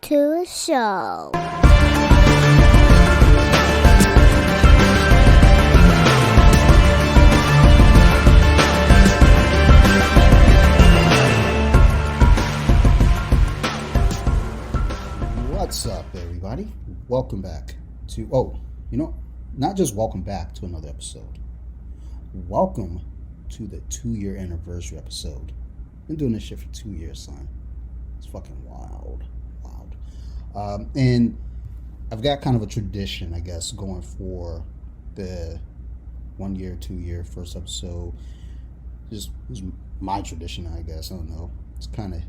to the show. What's up, everybody? Welcome back to, not just welcome back to another episode. Welcome to the 2-year anniversary episode. Been doing this shit for 2 years, son. It's fucking wild. And I've got kind of a tradition, I guess, going for the 1 year, 2 year first episode. Just it's my tradition, I guess. I don't know. It's kind of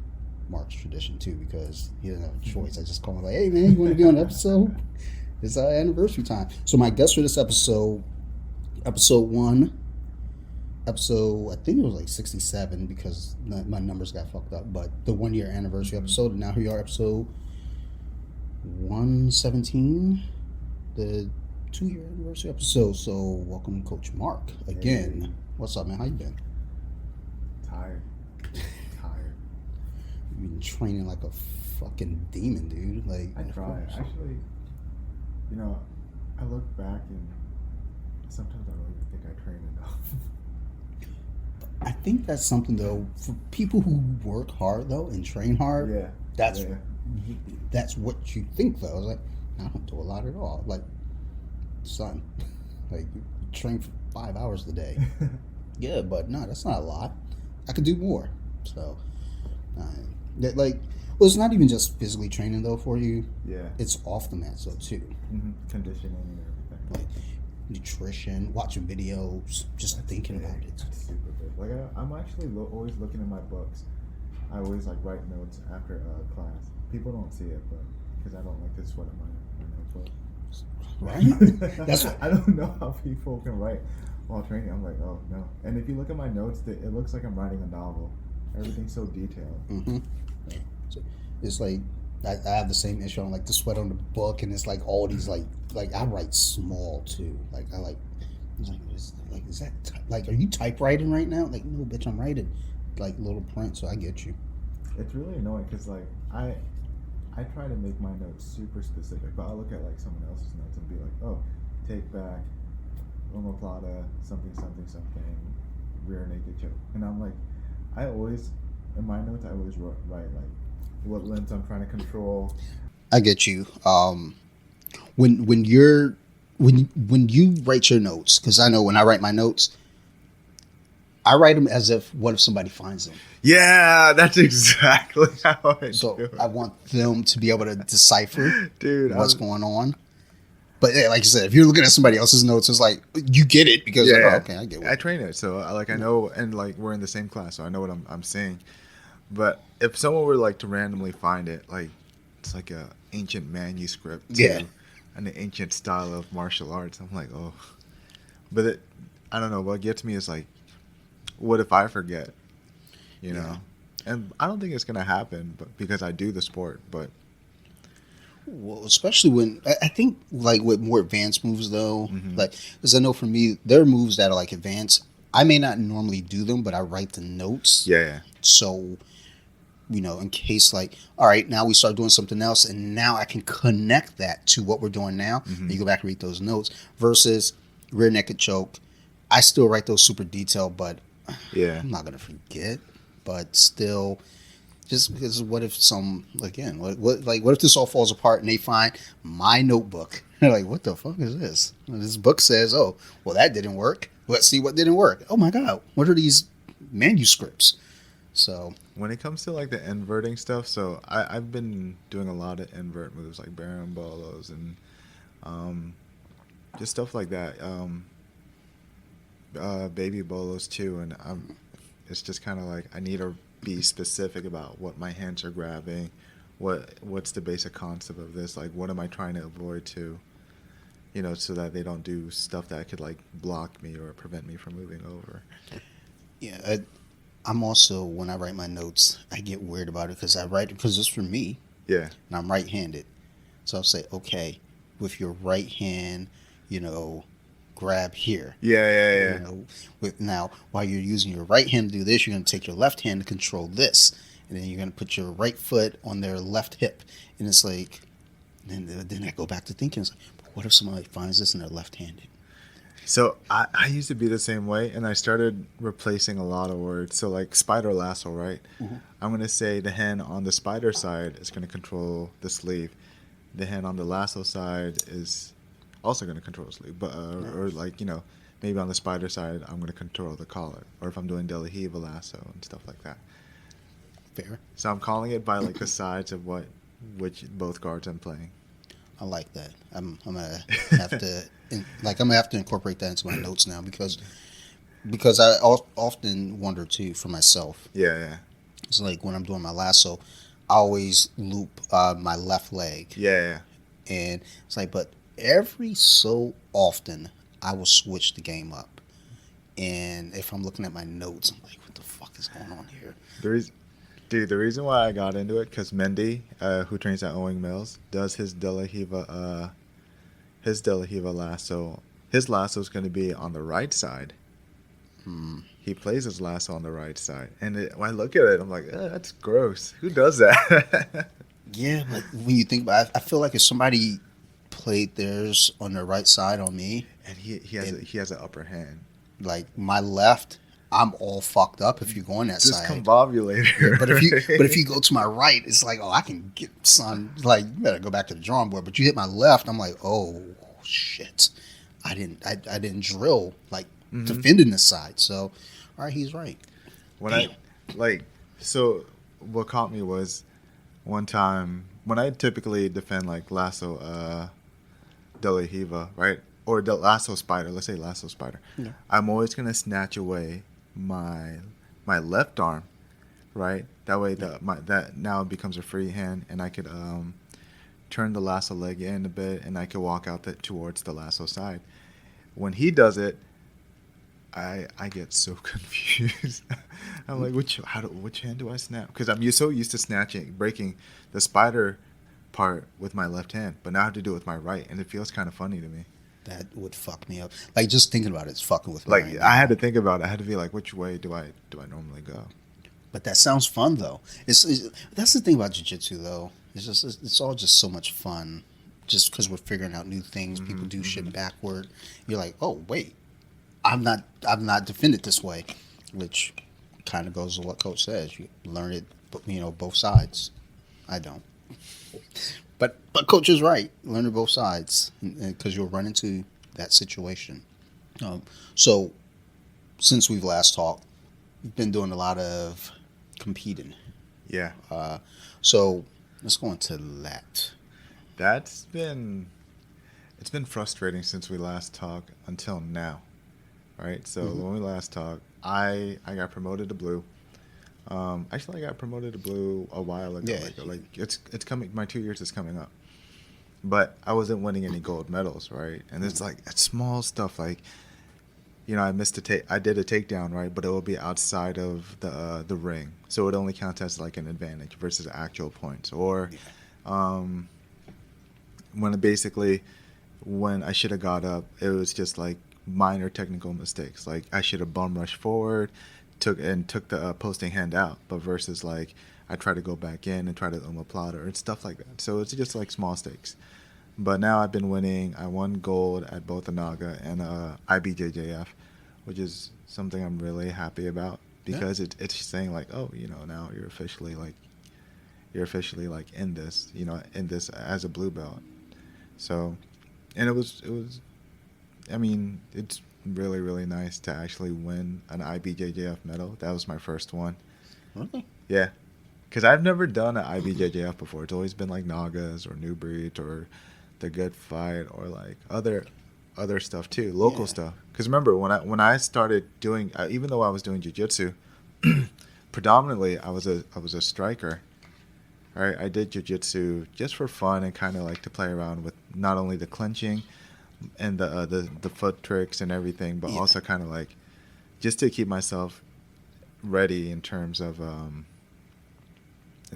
Mark's tradition too, because he doesn't have a choice. I just call him like, "Hey man, you want to be on the episode? It's our anniversary time." So my guest for this episode 1, I think it was like 67 because my numbers got fucked up. But the 1 year anniversary episode, and now here we are, episode 117, the 2 year anniversary episode. So welcome, Coach Mark again. Hey. What's up, man? How you been? Tired. You've been training like a fucking demon, dude. Like, I try. Actually, I look back and sometimes I don't even think I train enough. I think that's something though for people who work hard though and train hard. Yeah. That's what you think though. It's like, I don't do a lot at all. Like, son, like you train for 5 hours a day. Yeah, but no, that's not a lot. I could do more. So. It's not even just physically training though for you. Yeah, it's off the mat though too. Mm-hmm. Conditioning and everything. Like nutrition, watching videos, just thinking about it. That's super good. Like I'm actually always looking at my books. I always write notes after class. People don't see it, but because I don't like to sweat in my notebook. Right? That's what I don't know how people can write while training. I'm like, oh no. And if you look at my notes, it looks like I'm writing a novel. Everything's so detailed. Mm-hmm. Yeah. So it's like I have the same issue. I like to sweat on the book, and it's like all these like I write small too. Like I like is that like, are you typewriting right now? Like, no, bitch, I'm writing like little print. So I get you. It's really annoying because I try to make my notes super specific, but I look at someone else's notes and be like, oh, take back, omoplata, something, rear naked choke, and I'm like. In my notes, I always write what limbs I'm trying to control. I get you. When you write your notes, because I know when I write my notes, I write them as if what if somebody finds them. Yeah, that's exactly how I do it. I want them to be able to decipher what's going on. But yeah, like you said, if you're looking at somebody else's notes, it's like you get it because okay, I get it. I train it, so I know, and we're in the same class, so I know what I'm saying. But if someone were to randomly find it, it's like a ancient manuscript, and the ancient style of martial arts, I'm like, oh. But I don't know. What gets me is what if I forget? You know, and I don't think it's gonna happen, but because I do the sport, but. Well, especially when I think with more advanced moves though, because I know for me there are moves that are advanced. I may not normally do them, but I write the notes. Yeah. So, in case all right, now we start doing something else, and now I can connect that to what we're doing now. And you go back and read those notes. Versus rear naked choke, I still write those super detailed, but I'm not gonna forget. But still. Just because what if what if this all falls apart and they find my notebook? They're like, what the fuck is this? And this book says, oh, well, that didn't work. Let's see what didn't work. Oh my God, what are these manuscripts? So when it comes to the inverting stuff, so I've been doing a lot of invert moves like barambolos and just stuff like that. Baby bolos too, and it's just kind of I need to be specific about what my hands are grabbing, what's the basic concept of this, what am I trying to avoid to, so that they don't do stuff that could block me or prevent me from moving over. Yeah, I'm also, when I write my notes, I get weird about it because it's for me. Yeah. And I'm right-handed. So I'll say, okay, with your right hand, grab here. Yeah. Now, while you're using your right hand to do this, you're going to take your left hand to control this. and then you're gonna put your right foot on their left hip, and it's like, then I go back to thinking, it's like, but what if somebody finds this and they're left-handed? So I used to be the same way, and I started replacing a lot of words. So like spider lasso, right? Mm-hmm. I'm gonna say the hand on the spider side is gonna control the sleeve. The hand on the lasso side is also gonna control the sleeve, but or like maybe on the spider side I'm gonna control the collar, or if I'm doing De La Hiva lasso and stuff like that. Fair. So I'm calling it by like the sides of which both guards I'm playing. I like that. I'm gonna have to I'm gonna have to incorporate that into my notes now because I often wonder too for myself. Yeah, yeah. It's like when I'm doing my lasso, I always loop my left leg, Yeah, and it's like, but every so often I will switch the game up, and if I'm looking at my notes, I'm like, what the fuck is going on here? the reason why I got into it because Mendy, who trains at Owing Mills, does his De La Hiva lasso. His lasso is going to be on the right side. He plays his lasso on the right side, and when I look at it, I'm like, that's gross. Who does that? Yeah, but when you think about it, I feel like if somebody played theirs on the right side on me, and he has an upper hand. like my left, I'm all fucked up if you go on that side. Discombobulator. But if you go to my right, it's like, oh, I can get son. Like, you better go back to the drawing board. But you hit my left, I'm like, oh shit, I didn't drill like defending this side. So, all right, he's right. So what caught me was one time when I typically defend like lasso, De La Hiva, right, or the lasso spider. Let's say lasso spider. Yeah. I'm always gonna snatch away my left arm, right? That way that now it becomes a free hand, and I could turn the lasso leg in a bit, and I could walk out towards the lasso side. When he does it, I get so confused. I'm like, which hand do I snap? Because I'm so used to breaking the spider part with my left hand, but now I have to do it with my right, and it feels kind of funny to me. That would fuck me up. Like, just thinking about it's fucking with me. Like, right I had to think about it. I had to be like, which way do I normally go? But that sounds fun though. That's the thing about jiu-jitsu though. It's all just so much fun. Just because we're figuring out new things, people do shit backward. You're like, oh wait, I'm not defended this way, which kind of goes to what Coach says. You learn it, both sides. I don't. But Coach is right. Learn both sides because you'll run into that situation. So since we've last talked, you've been doing a lot of competing. Yeah. So let's go into that. It's been frustrating since we last talked until now, right? So when we last talked, I got promoted to blue. Actually, I got promoted to blue a while ago. Yeah. Like it's coming. My 2 years is coming up, but I wasn't winning any gold medals, right? And it's like it's small stuff, like I missed I did a takedown, right? But it will be outside of the ring, so it only counts as like an advantage versus actual points. Or when I should have got up, it was just like minor technical mistakes. Like I should have bum rushed forward. Took the posting hand out, but versus like I try to go back in and try to omoplata and stuff like that. So it's just like small stakes. But now I've been winning. I won gold at both Anaga and IBJJF, which is something I'm really happy about because it's saying like, oh, now you're officially like in this as a blue belt. So, and it was I mean, it's really, really nice to actually win an IBJJF medal. That was my first one. Really? Yeah. Because I've never done an IBJJF before. It's always been like Nagas or New Breed or The Good Fight or like other stuff too, local stuff. Because remember, when I started doing, even though I was doing jiu-jitsu, predominantly I was a striker. Right? I did jiu-jitsu just for fun and kind of like to play around with not only the clenching and the foot tricks and everything, but also kind of like just to keep myself ready in terms of and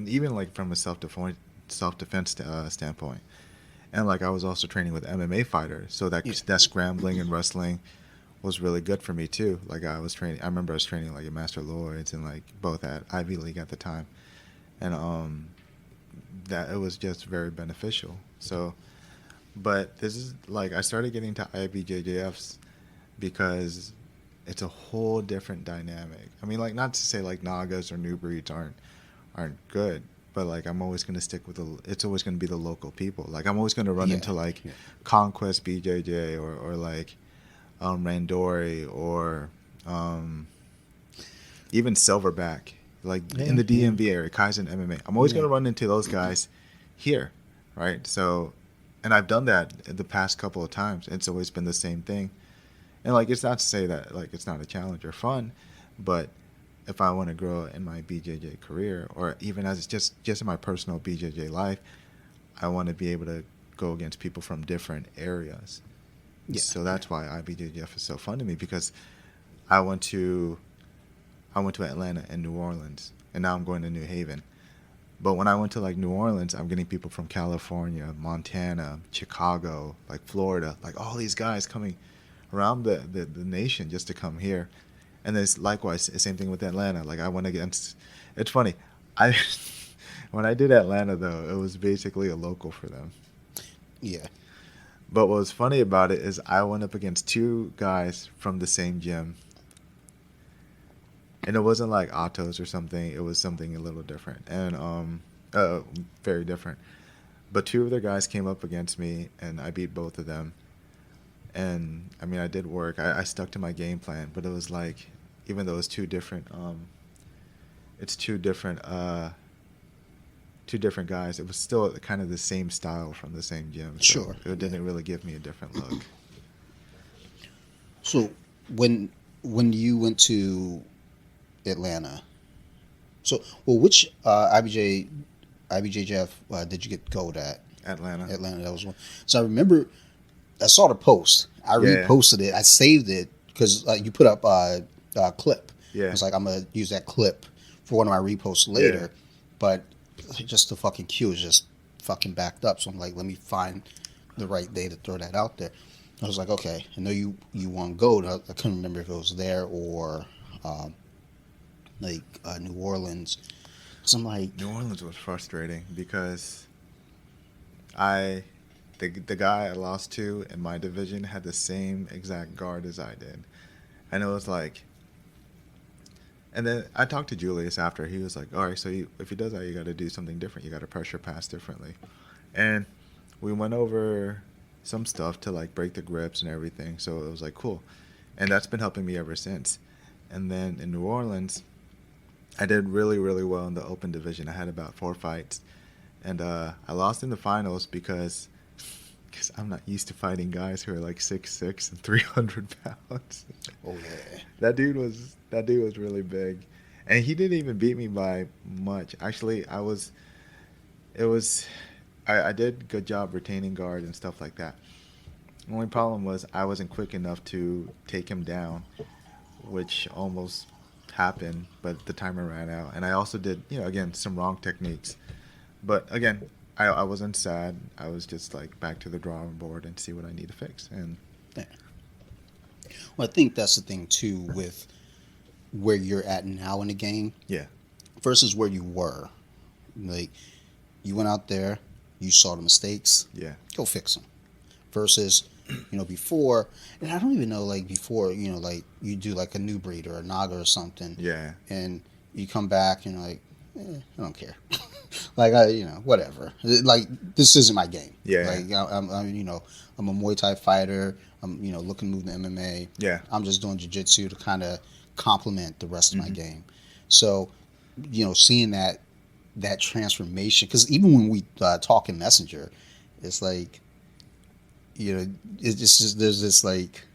even like from a self-defense standpoint. And like I was also training with MMA fighters, so that scrambling and wrestling was really good for me too. Like I remember I was training like at Master Lloyd's and like both at Ivy League at the time. and that it was just very beneficial. So, but this is like I started getting to IBJJFs because it's a whole different dynamic. I mean, like not to say like Nagas or new breeds aren't good, but like I'm always gonna stick with it's always gonna be the local people. Like I'm always gonna run Yeah. into like Yeah. Conquest BJJ or like Randori or even Silverback, like in Yeah. the Yeah. DMV area, Kaizen MMA. I'm always Yeah. gonna run into those guys here, right? So, and I've done that the past couple of times. It's always been the same thing. And like it's not to say that like it's not a challenge or fun, but if I want to grow in my BJJ career or even as just in my personal BJJ life, I want to be able to go against people from different areas. Yeah. So that's why IBJJF is so fun to me because I went to I went to Atlanta and New Orleans, and now I'm going to New Haven. But when I went to like New Orleans, I'm getting people from California, Montana, Chicago, like Florida, like all these guys coming around the nation just to come here. And then it's likewise, the same thing with Atlanta. Like I went against, it's funny. I when I did Atlanta though, it was basically a local for them. Yeah. But what was funny about it is I went up against two guys from the same gym. And it wasn't like Autos or something. It was something a little different and very different. But two of their guys came up against me, and I beat both of them. And I mean, I did work. I stuck to my game plan, but it was like, even though it's it's two different guys. It was still kind of the same style from the same gym. So Sure. it didn't really give me a different look. So when you went to Atlanta, so well, which IBJJF did you get gold at? Atlanta. Atlanta, that was one. So I remember I saw the post. I Yeah. reposted it. I saved it because you put up a clip. Yeah. I was like, I'm gonna use that clip for one of my reposts later, but just the fucking queue is just fucking backed up. So I'm like, let me find the right day to throw that out there. I was like, okay, I know you won gold. I couldn't remember if it was there or New Orleans. So I'm like, New Orleans was frustrating because the guy I lost to in my division had the same exact guard as I did, and it was like. And then I talked to Julius after. He was like, "All right, so if he does that, you got to do something different. You got to pressure pass differently." And we went over some stuff to like break the grips and everything. So it was like cool, and that's been helping me ever since. And then in New Orleans, I did really, really well in the open division. I had about 4 fights, and I lost in the finals because I'm not used to fighting guys who are like 6'6" and 300 pounds. oh yeah, That dude was really big, and he didn't even beat me by much. Actually, I did good job retaining guard and stuff like that. The only problem was I wasn't quick enough to take him down, which almost happened, but the timer ran out. And I also did, again, some wrong techniques. But again, I wasn't sad. I was just like back to the drawing board and see what I need to fix. And yeah. Well, I think that's the thing too with where you're at now in the game yeah, versus where you were. Like you went out there, you saw the mistakes, yeah, go fix them. Versus, before, and I don't even know, like before, like you do like a new breed or a Naga or something, yeah, and you come back and you're like, I don't care, like whatever. Like this isn't my game. Yeah. Like I'm I'm a Muay Thai fighter. I'm looking to move to MMA. yeah, I'm just doing jiu-jitsu to kind of complement the rest of my game. So, seeing that transformation, because even when we talk in Messenger, it's like, it's just there's this like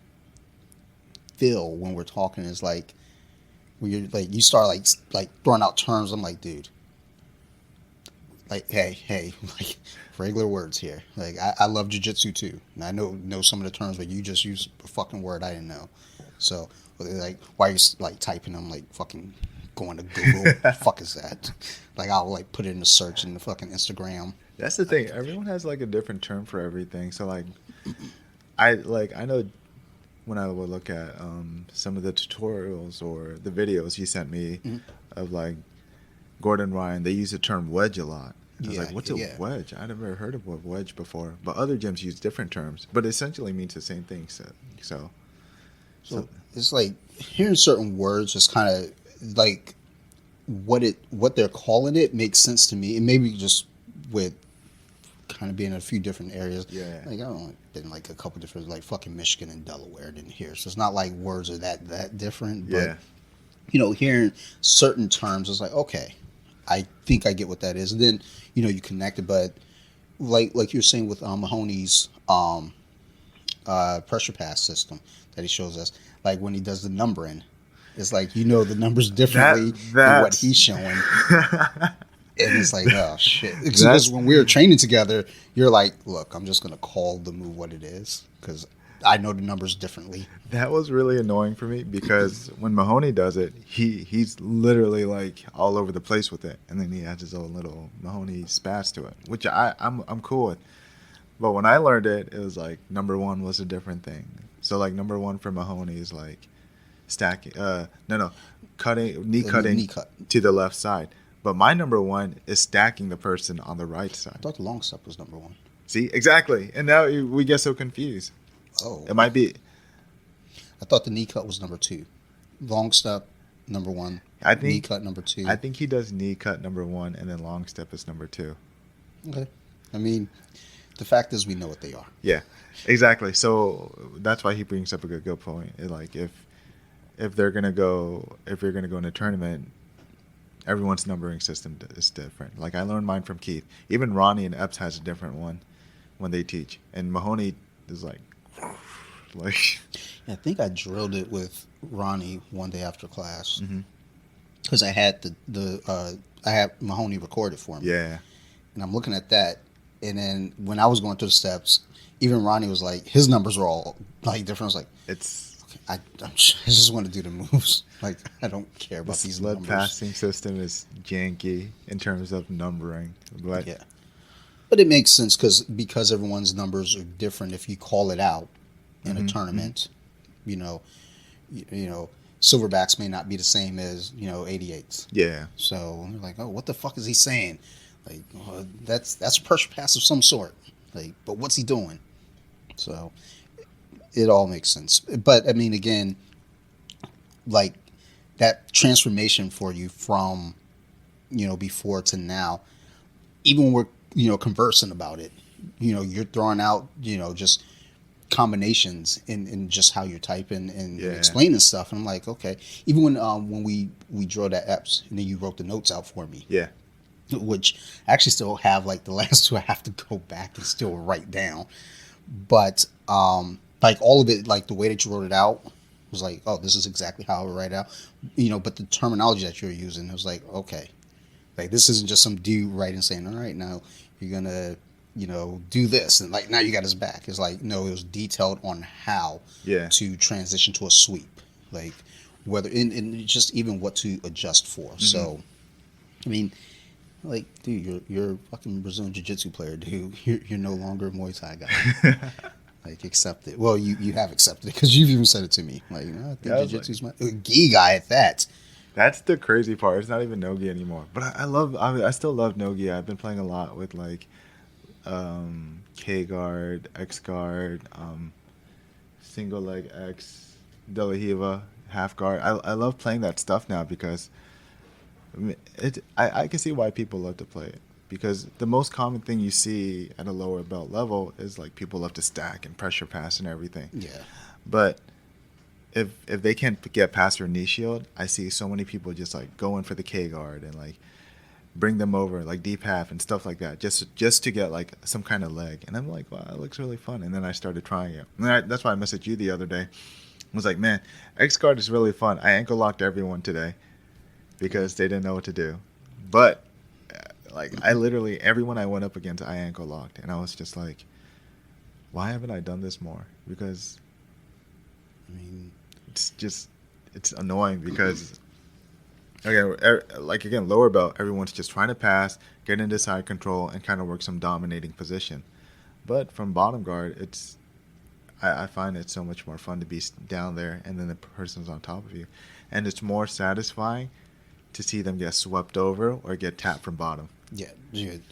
feel when we're talking. It's like when you're like you start like throwing out terms. I'm like, dude, like hey, like regular words here. Like I love jiu-jitsu too, and I know some of the terms, but you just use a fucking word I didn't know. So like, why are you like typing them like fucking going to Google? Fuck is that? Like I'll like put it in the search in the fucking Instagram. That's the thing. Everyone has like a different term for everything. So like, I know when I would look at some of the tutorials or the videos you sent me of like Gordon Ryan, they use the term wedge a lot. I was Yeah, like, what's a yeah. wedge? I never heard of a wedge before. But other gyms use different terms, but it essentially means the same thing. So, so So it's like hearing certain words just kind of like what they're calling it makes sense to me, and maybe just with kind of being in a few different areas. yeah, Like I don't know, been like a couple different like fucking Michigan and Delaware didn't hear, so it's not like words are that different. But yeah, hearing certain terms is like okay, I think I get what that is, and then you connect it. But like you're saying with Mahoney's pressure pass system that he shows us, like when he does the numbering, it's like the numbers that differently than what that's he's showing. And it's like, oh shit. Because that's when we were training together, you're like, look, I'm just gonna call the move what it is because I know the numbers differently. that was really annoying for me because when Mahoney does it, he's literally like all over the place with it, and then he adds his own little Mahoney spaz to it, which I'm cool with. But when I learned it, it was like number one was a different thing. So like number one for Mahoney is like stacking. No, cutting knee The cutting knee cut. to the left side. But my number one is stacking the person on the right I side. thought the long step was number one. See, exactly. And now we get so confused. Oh, It might be. I thought the knee cut was number two. Long step number one. I Knee think. cut number two. I think he does knee cut number one, and then long step is number two. Okay. I mean, the fact is we know what they are. Yeah, exactly. So that's why he brings up a good point. Like if they're gonna go if you're gonna go in a tournament, everyone's numbering system is different. Like I learned mine from Keith. Even Ronnie and Epps has a different one when they teach, and Mahoney is like I think I drilled it with Ronnie one day after class mm-hmm. because I had I had Mahoney recorded for me. Yeah, And I'm looking at that, and then when I was going through the steps, even Ronnie was like, his numbers were all like different. I was like, it's I just want to do the moves. Like I don't care about the these sled numbers. passing system is janky in terms of numbering, but Yeah, but it makes sense because everyone's numbers are different. If you call it out in mm-hmm. a tournament, you know, silverbacks may not be the same as 88s. yeah, So you're like, oh, what the fuck is he saying? Like, that's a pressure pass of some sort. Like, but what's he doing? So it all makes sense. But I mean, again, like that transformation for you from before to now, even when we're conversing about it, you're throwing out just combinations in just how you're typing and Yeah. explaining stuff. And I'm like, okay. Even when we drew that EPS and then you wrote the notes out for me, yeah, which I actually still have like the last two I have to go back and still write down. But like all of it, like the way that you wrote it out was like, oh, this is exactly how I would write it out. But the terminology that you're using, it was like, okay, like this isn't just some dude writing saying, all right, now you're gonna do this, and like now you got his back. It's like no, it was detailed on how yeah. to transition to a sweep, like whether and just even what to adjust for. Mm-hmm. So, I mean, like, dude, you're a fucking Brazilian Jiu-Jitsu player, dude. You're no longer a Muay Thai guy. Like, accept it. Well, you have accepted it because you've even said it to me. Like, I think Jiu-Jitsu's my gi guy at that. That's the crazy part. It's not even no-gi anymore. But I still love no-gi. I've been playing a lot with like K guard, X guard, single leg X, De La Hiva, half guard. I love playing that stuff now because I can see why people love to play it. Because the most common thing you see at a lower belt level is like people love to stack and pressure pass and everything. Yeah. But if they can't get past their knee shield, I see so many people just like going for the K guard and like bring them over like deep half and stuff like that just to get like some kind of leg. And I'm like, wow, that looks really fun. And then I started trying it. And that's why I messaged you the other day. I was like, man, X guard is really fun. I ankle locked everyone today because they didn't know what to do. But like I literally everyone I went up against I ankle locked, and I was just like, why haven't I done this more? Because I mean, it's annoying because again lower belt everyone's just trying to pass, get into side control, and kind of work some dominating position. But from bottom guard, I find it so much more fun to be down there and then the person's on top of you, and it's more satisfying to see them get swept over or get tapped from bottom. Yeah, dude.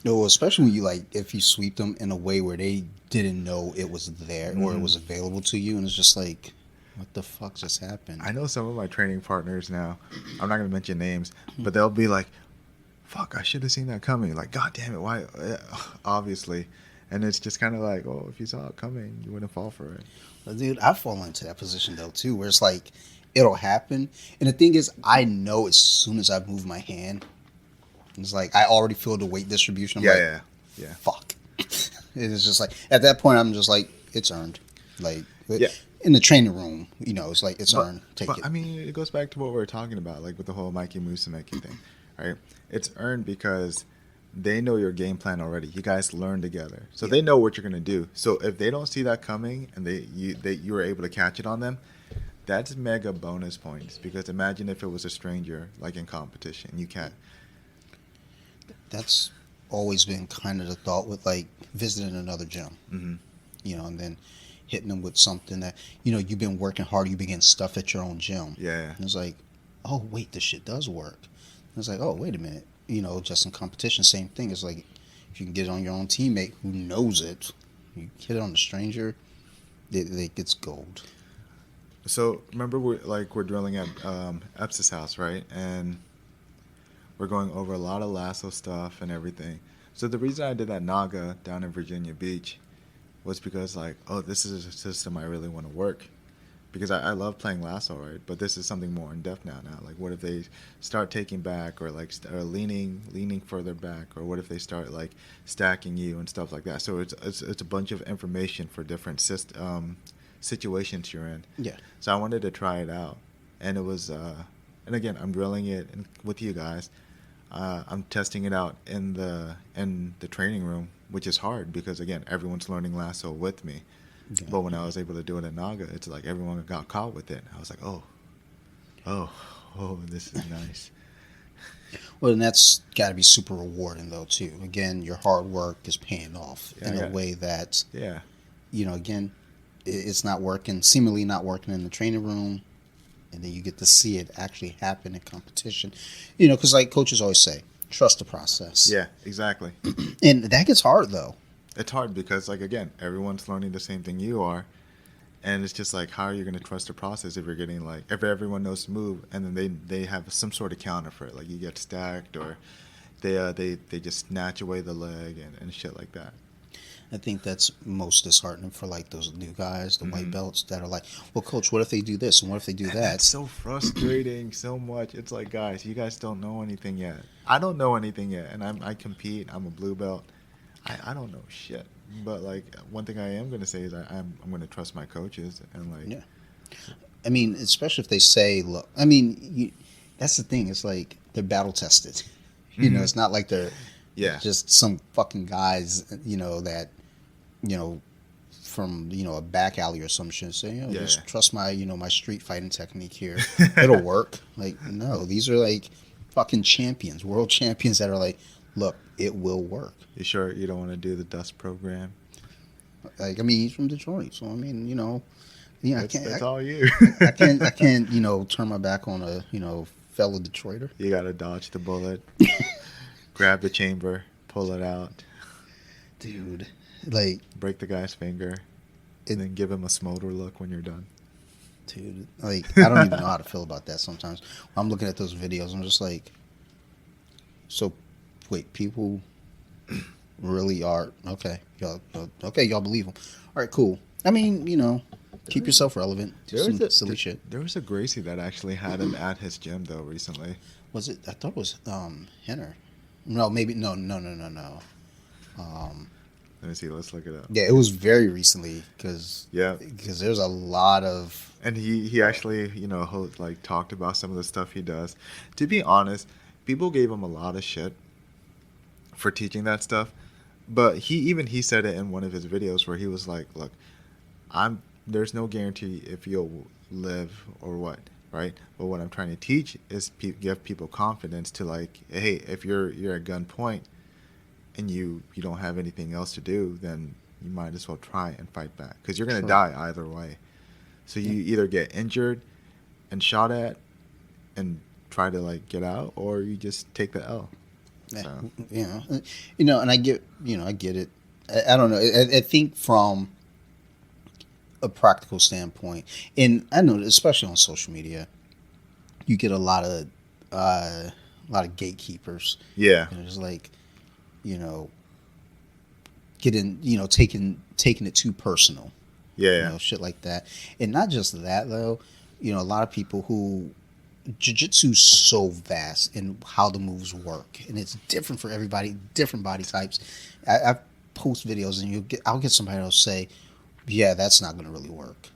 No, especially when you like if you sweep them in a way where they didn't know it was there or it was available to you, and it's just like, what the fuck just happened? I know some of my training partners now. I'm not gonna mention names, but they'll be like, "Fuck, I should have seen that coming." Like, God damn it, why? Obviously, and it's just kind of like, oh, if you saw it coming, you wouldn't fall for it. But dude, I fall into that position though too, where it's like it'll happen, and the thing is, I know as soon as I move my hand, it's like I already feel the weight distribution. I'm like, yeah. fuck. It's just like at that point, I'm just like, it's earned. Like, Yeah. in the training room, it's like it's earned. Take but it. I mean, it goes back to what we were talking about, like with the whole Mikey Musumeci thing, right? It's earned because they know your game plan already. You guys learn together, so they know what you're gonna do. So if they don't see that coming and you were able to catch it on them, that's mega bonus points. Because imagine if it was a stranger, like in competition, you can't. That's always been kind of the thought with like visiting another gym, and then hitting them with something that you've been working hard, you've been getting stuff at your own gym. Yeah. And it's like, oh wait, this shit does work. And it's like, oh wait a minute, just in competition, same thing. It's like if you can get it on your own teammate who knows it, you hit it on a stranger, it's gold. So remember, we're drilling at Epsis' house, right? And we're going over a lot of lasso stuff and everything. So the reason I did that Naga down in Virginia Beach was because, like, oh, this is a system I really want to work. Because I love playing lasso, right? But this is something more in depth now. Like, what if they start taking back, or like or leaning further back, or what if they start like stacking you and stuff like that? So it's a bunch of information for different situations you're in. Yeah. So I wanted to try it out, and it was, and again, I'm drilling it with you guys. I'm testing it out in the training room, which is hard because again, everyone's learning lasso with me. Yeah. But when I was able to do it in Naga, it's like everyone got caught with it. I was like, oh, this is nice. Well, and that's got to be super rewarding though too. Again, your hard work is paying off in a way that, again, it's not working, seemingly not working in the training room. And then you get to see it actually happen in competition. Because like coaches always say, trust the process. Yeah, exactly. And that gets hard, though. It's hard because, like, again, everyone's learning the same thing you are. And it's just like, how are you going to trust the process if you're getting, like, if everyone knows to move and then they have some sort of counter for it. Like, you get stacked or they just snatch away the leg and shit like that. I think that's most disheartening for like those new guys, the white belts that are like, well, coach, what if they do this and what if they do that? It's so frustrating so much. It's like, guys, you guys don't know anything yet. I don't know anything yet, and I compete. I'm a blue belt. I don't know shit. But like one thing I am going to say is I'm going to trust my coaches and like. Yeah. I mean, especially if they say, look, I mean, that's the thing. It's like they're battle tested. It's not like they're just some fucking guys, that. From a back alley or some shit, say, just trust my my street fighting technique here, it'll work. Like, no, these are like fucking champions, world champions that are like, look, it will work. You sure you don't want to do the dust program? Like, I mean, he's from Detroit, so I mean, that's all you. I can't turn my back on a fellow Detroiter. You gotta dodge the bullet, grab the chamber, pull it out, dude. Like, break the guy's finger and then give him a smolder look when you're done. Dude, like, I don't even know how to feel about that sometimes. When I'm looking at those videos, I'm just like, so wait, people really are y'all believe them. All right, cool. I mean, keep yourself relevant. Do some silly shit. There was a Gracie that actually had him at his gym though recently. Was it? I thought it was Henner. No, maybe no. Let me see. Let's look it up. Yeah, it was very recently because there's a lot of. And he actually talked about some of the stuff he does. To be honest, people gave him a lot of shit for teaching that stuff, but he said it in one of his videos where he was like, "Look, there's no guarantee if you'll live or what, right? But what I'm trying to teach is give people confidence to like, hey, if you're at gunpoint." And you don't have anything else to do, then you might as well try and fight back. Because you're going to die either way. So you either get injured and shot at and try to like get out, or you just take the L. Yeah, So and I get, I get it. I don't know. I think from a practical standpoint, and I know, especially on social media, you get a lot of gatekeepers. yeah, Just like, you know, getting, taking it too personal. yeah, Shit like that. And not just that though, a lot of people who jiu-jitsu's so vast in how the moves work, and it's different for everybody, different body types. I post videos, and I'll get somebody else say, yeah, that's not going to really work.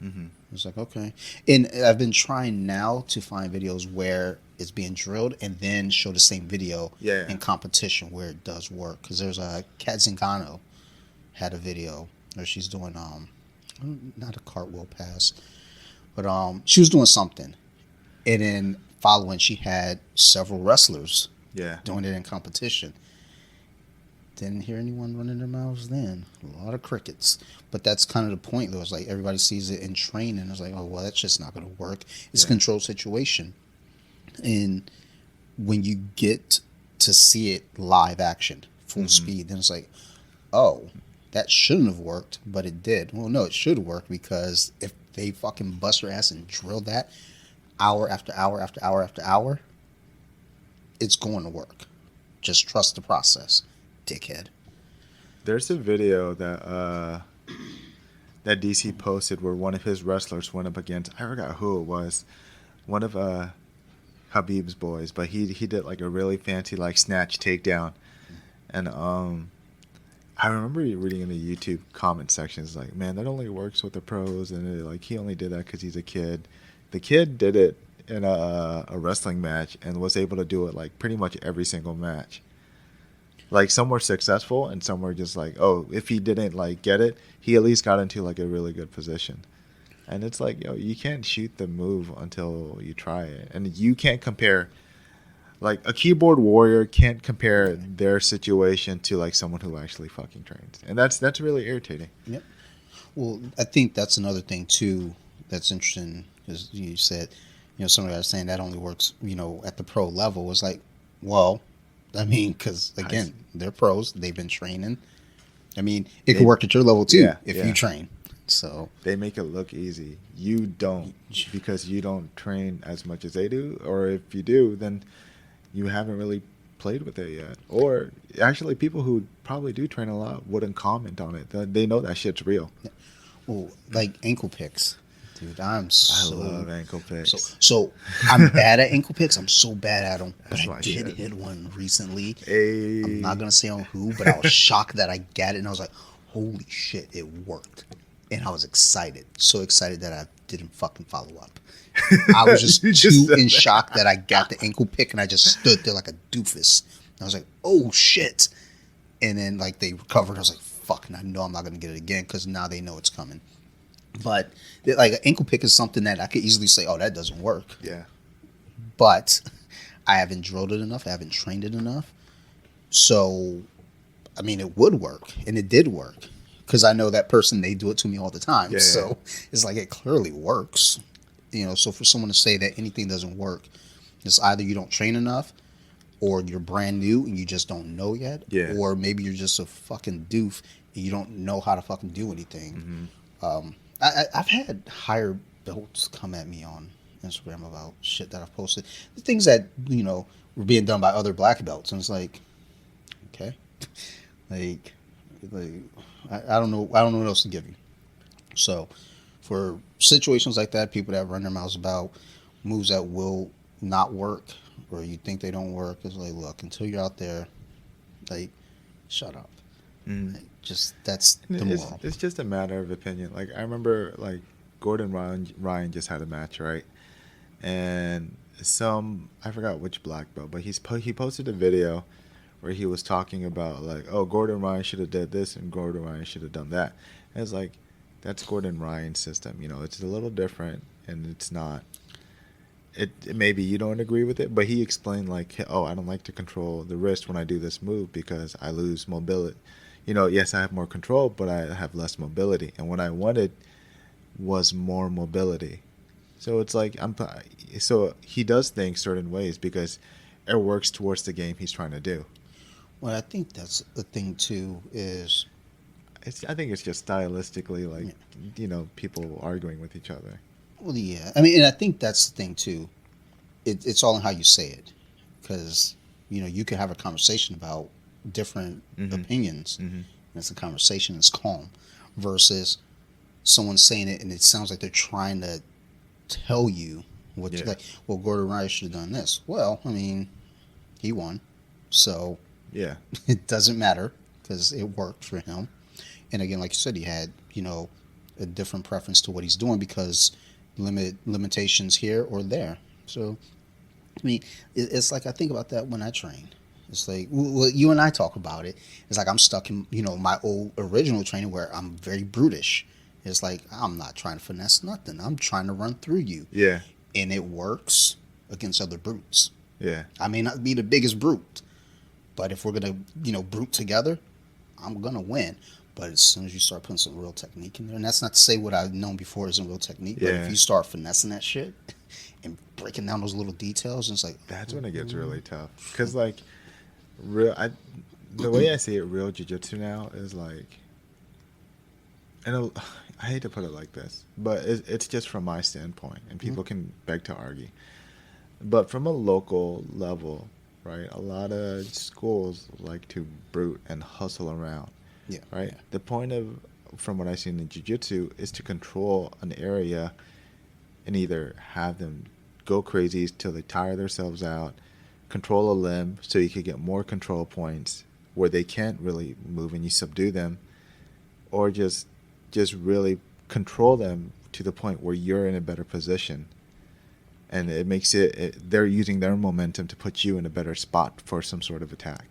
It's like, okay. And I've been trying now to find videos where it's being drilled and then show the same video Yeah. in competition where it does work. Because there's a Kat Zingano had a video where she's doing not a cartwheel pass, but she was doing something, and then following, she had several wrestlers yeah. doing it in competition. Didn't hear anyone running their mouths then. A lot of crickets. But that's kind of the point, though. It's like everybody sees it in training. It's like, oh, well, that's just not going to work. It's a controlled situation. And when you get to see it live action, full speed, then it's like, oh, that shouldn't have worked, but it did. Well, no, it should work, because if they fucking bust their ass and drill that hour after hour after hour after hour, it's going to work. Just trust the process, dickhead. There's a video that DC posted where one of his wrestlers went up against, I forgot who it was, one of Habib's boys, but he did like a really fancy like snatch takedown, and I remember reading in the YouTube comment sections like, man, that only works with the pros, and like he only did that because he's a kid. The kid did it in a wrestling match and was able to do it like pretty much every single match. Like some were successful and some were just like, oh, if he didn't like get it, he at least got into like a really good position. And it's like, yo, you can't shoot the move until you try it, and you can't compare. Like a keyboard warrior can't compare their situation to like someone who actually fucking trains, and that's really irritating. Yep. Well, I think that's another thing too that's interesting, because you said, somebody was saying that only works, at the pro level. It's like, well, I mean, because again, they're pros, they've been training. I mean, it can work at your level too if you train. So they make it look easy. You don't, because you don't train as much as they do, or if you do, then you haven't really played with it yet. Or actually, people who probably do train a lot wouldn't comment on it. They know that shit's real. Well, like ankle picks, dude. I love ankle picks. So I'm bad at ankle picks. I'm so bad at them. But That's I did hit one recently. Hey. I'm not gonna say on who, but I was shocked that I got it, and I was like, "Holy shit, it worked!" And I was excited, so excited that I didn't fucking follow up. I was just too in shock that I got the ankle pick, and I just stood there like a doofus. And I was like, "Oh shit!" And then like they recovered. I was like, "Fuck!" And I know I'm not gonna get it again, because now they know it's coming. But like an ankle pick is something that I could easily say, "Oh, that doesn't work." Yeah. But I haven't drilled it enough. I haven't trained it enough. So, I mean, it would work, and it did work, because I know that person. They do it to me all the time. Yeah, so it's like it clearly works. So for someone to say that anything doesn't work, it's either you don't train enough, or you're brand new and you just don't know yet, or maybe you're just a fucking doof and you don't know how to fucking do anything. I've had higher belts come at me on Instagram about shit that I've posted, the things that were being done by other black belts, and it's like, okay, like I don't know what else to give you. So for situations like that, people that run their mouths about moves that will not work, or you think they don't work, it's like, look, until you're out there, like, shut up. Like, just that's the moral. It's just a matter of opinion. Like I remember, like Gordon Ryan just had a match, right? And I forgot which black belt, but he posted a video where he was talking about like, oh, Gordon Ryan should have did this and Gordon Ryan should have done that. And it's like, that's Gordon Ryan's system. It's a little different, and it's not. It maybe you don't agree with it, but he explained like, oh, I don't like to control the wrist when I do this move because I lose mobility. Yes, I have more control, but I have less mobility. And what I wanted was more mobility. So it's like so he does things certain ways because it works towards the game he's trying to do. Well, I think that's the thing too. Is I think it's just stylistically like yeah, people arguing with each other. well, yeah. I mean, and I think that's the thing too. It's all in how you say it, because you can have a conversation about different Mm-hmm. opinions, Mm-hmm. and it's a conversation that's calm, versus someone saying it and it sounds like they're trying to tell you what you Yeah. like. Well, Gordon Rice should have done this. Well, I mean, he won, so Yeah. it doesn't matter because it worked for him. And again, like you said, he had a different preference to what he's doing because limitations here or there. So I mean, it's like I think about that when I train. It's like well, you and I talk about it. It's like I'm stuck in my old original training where I'm very brutish. It's like I'm not trying to finesse nothing. I'm trying to run through you, Yeah. and it works against other brutes. Yeah. I may not be the biggest brute, but if we're gonna brute together, I'm gonna win. But as soon as you start putting some real technique in there, and that's not to say what I've known before isn't real technique, but Yeah. if you start finessing that shit and breaking down those little details, it's like That's when it gets really tough. Cause like real, the way I see it, real jujitsu now is like, and I hate to put it like this, but it's just from my standpoint, and people can beg to argue. But from a local level, right? A lot of schools like to brute and hustle around, yeah, right? yeah, The point from what I see in the jiu-jitsu is to control an area and either have them go crazy till they tire themselves out, control a limb so you could get more control points where they can't really move and you subdue them, or just really control them to the point where you're in a better position. And it makes they're using their momentum to put you in a better spot for some sort of attack.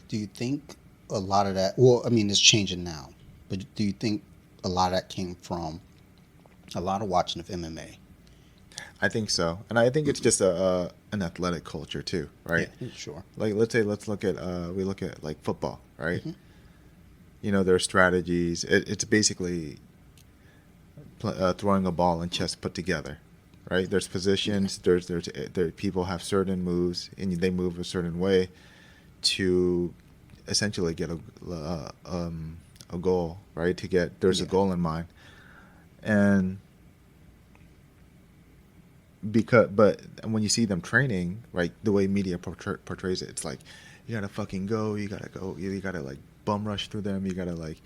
Do you think a lot of that? Well, I mean, it's changing now, but do you think a lot of that came from a lot of watching of MMA? I think so, and I think it's just an athletic culture too, right? Yeah, sure. Like let's look at we look at like football, right? Mm-hmm. There are strategies. It's basically throwing a ball and chess put together, right? There's positions. There people have certain moves, and they move a certain way to essentially get a goal, right? There's a goal in mind, and but when you see them training, right, the way media portrays it, it's like you gotta fucking go, you gotta like bum rush through them, you gotta like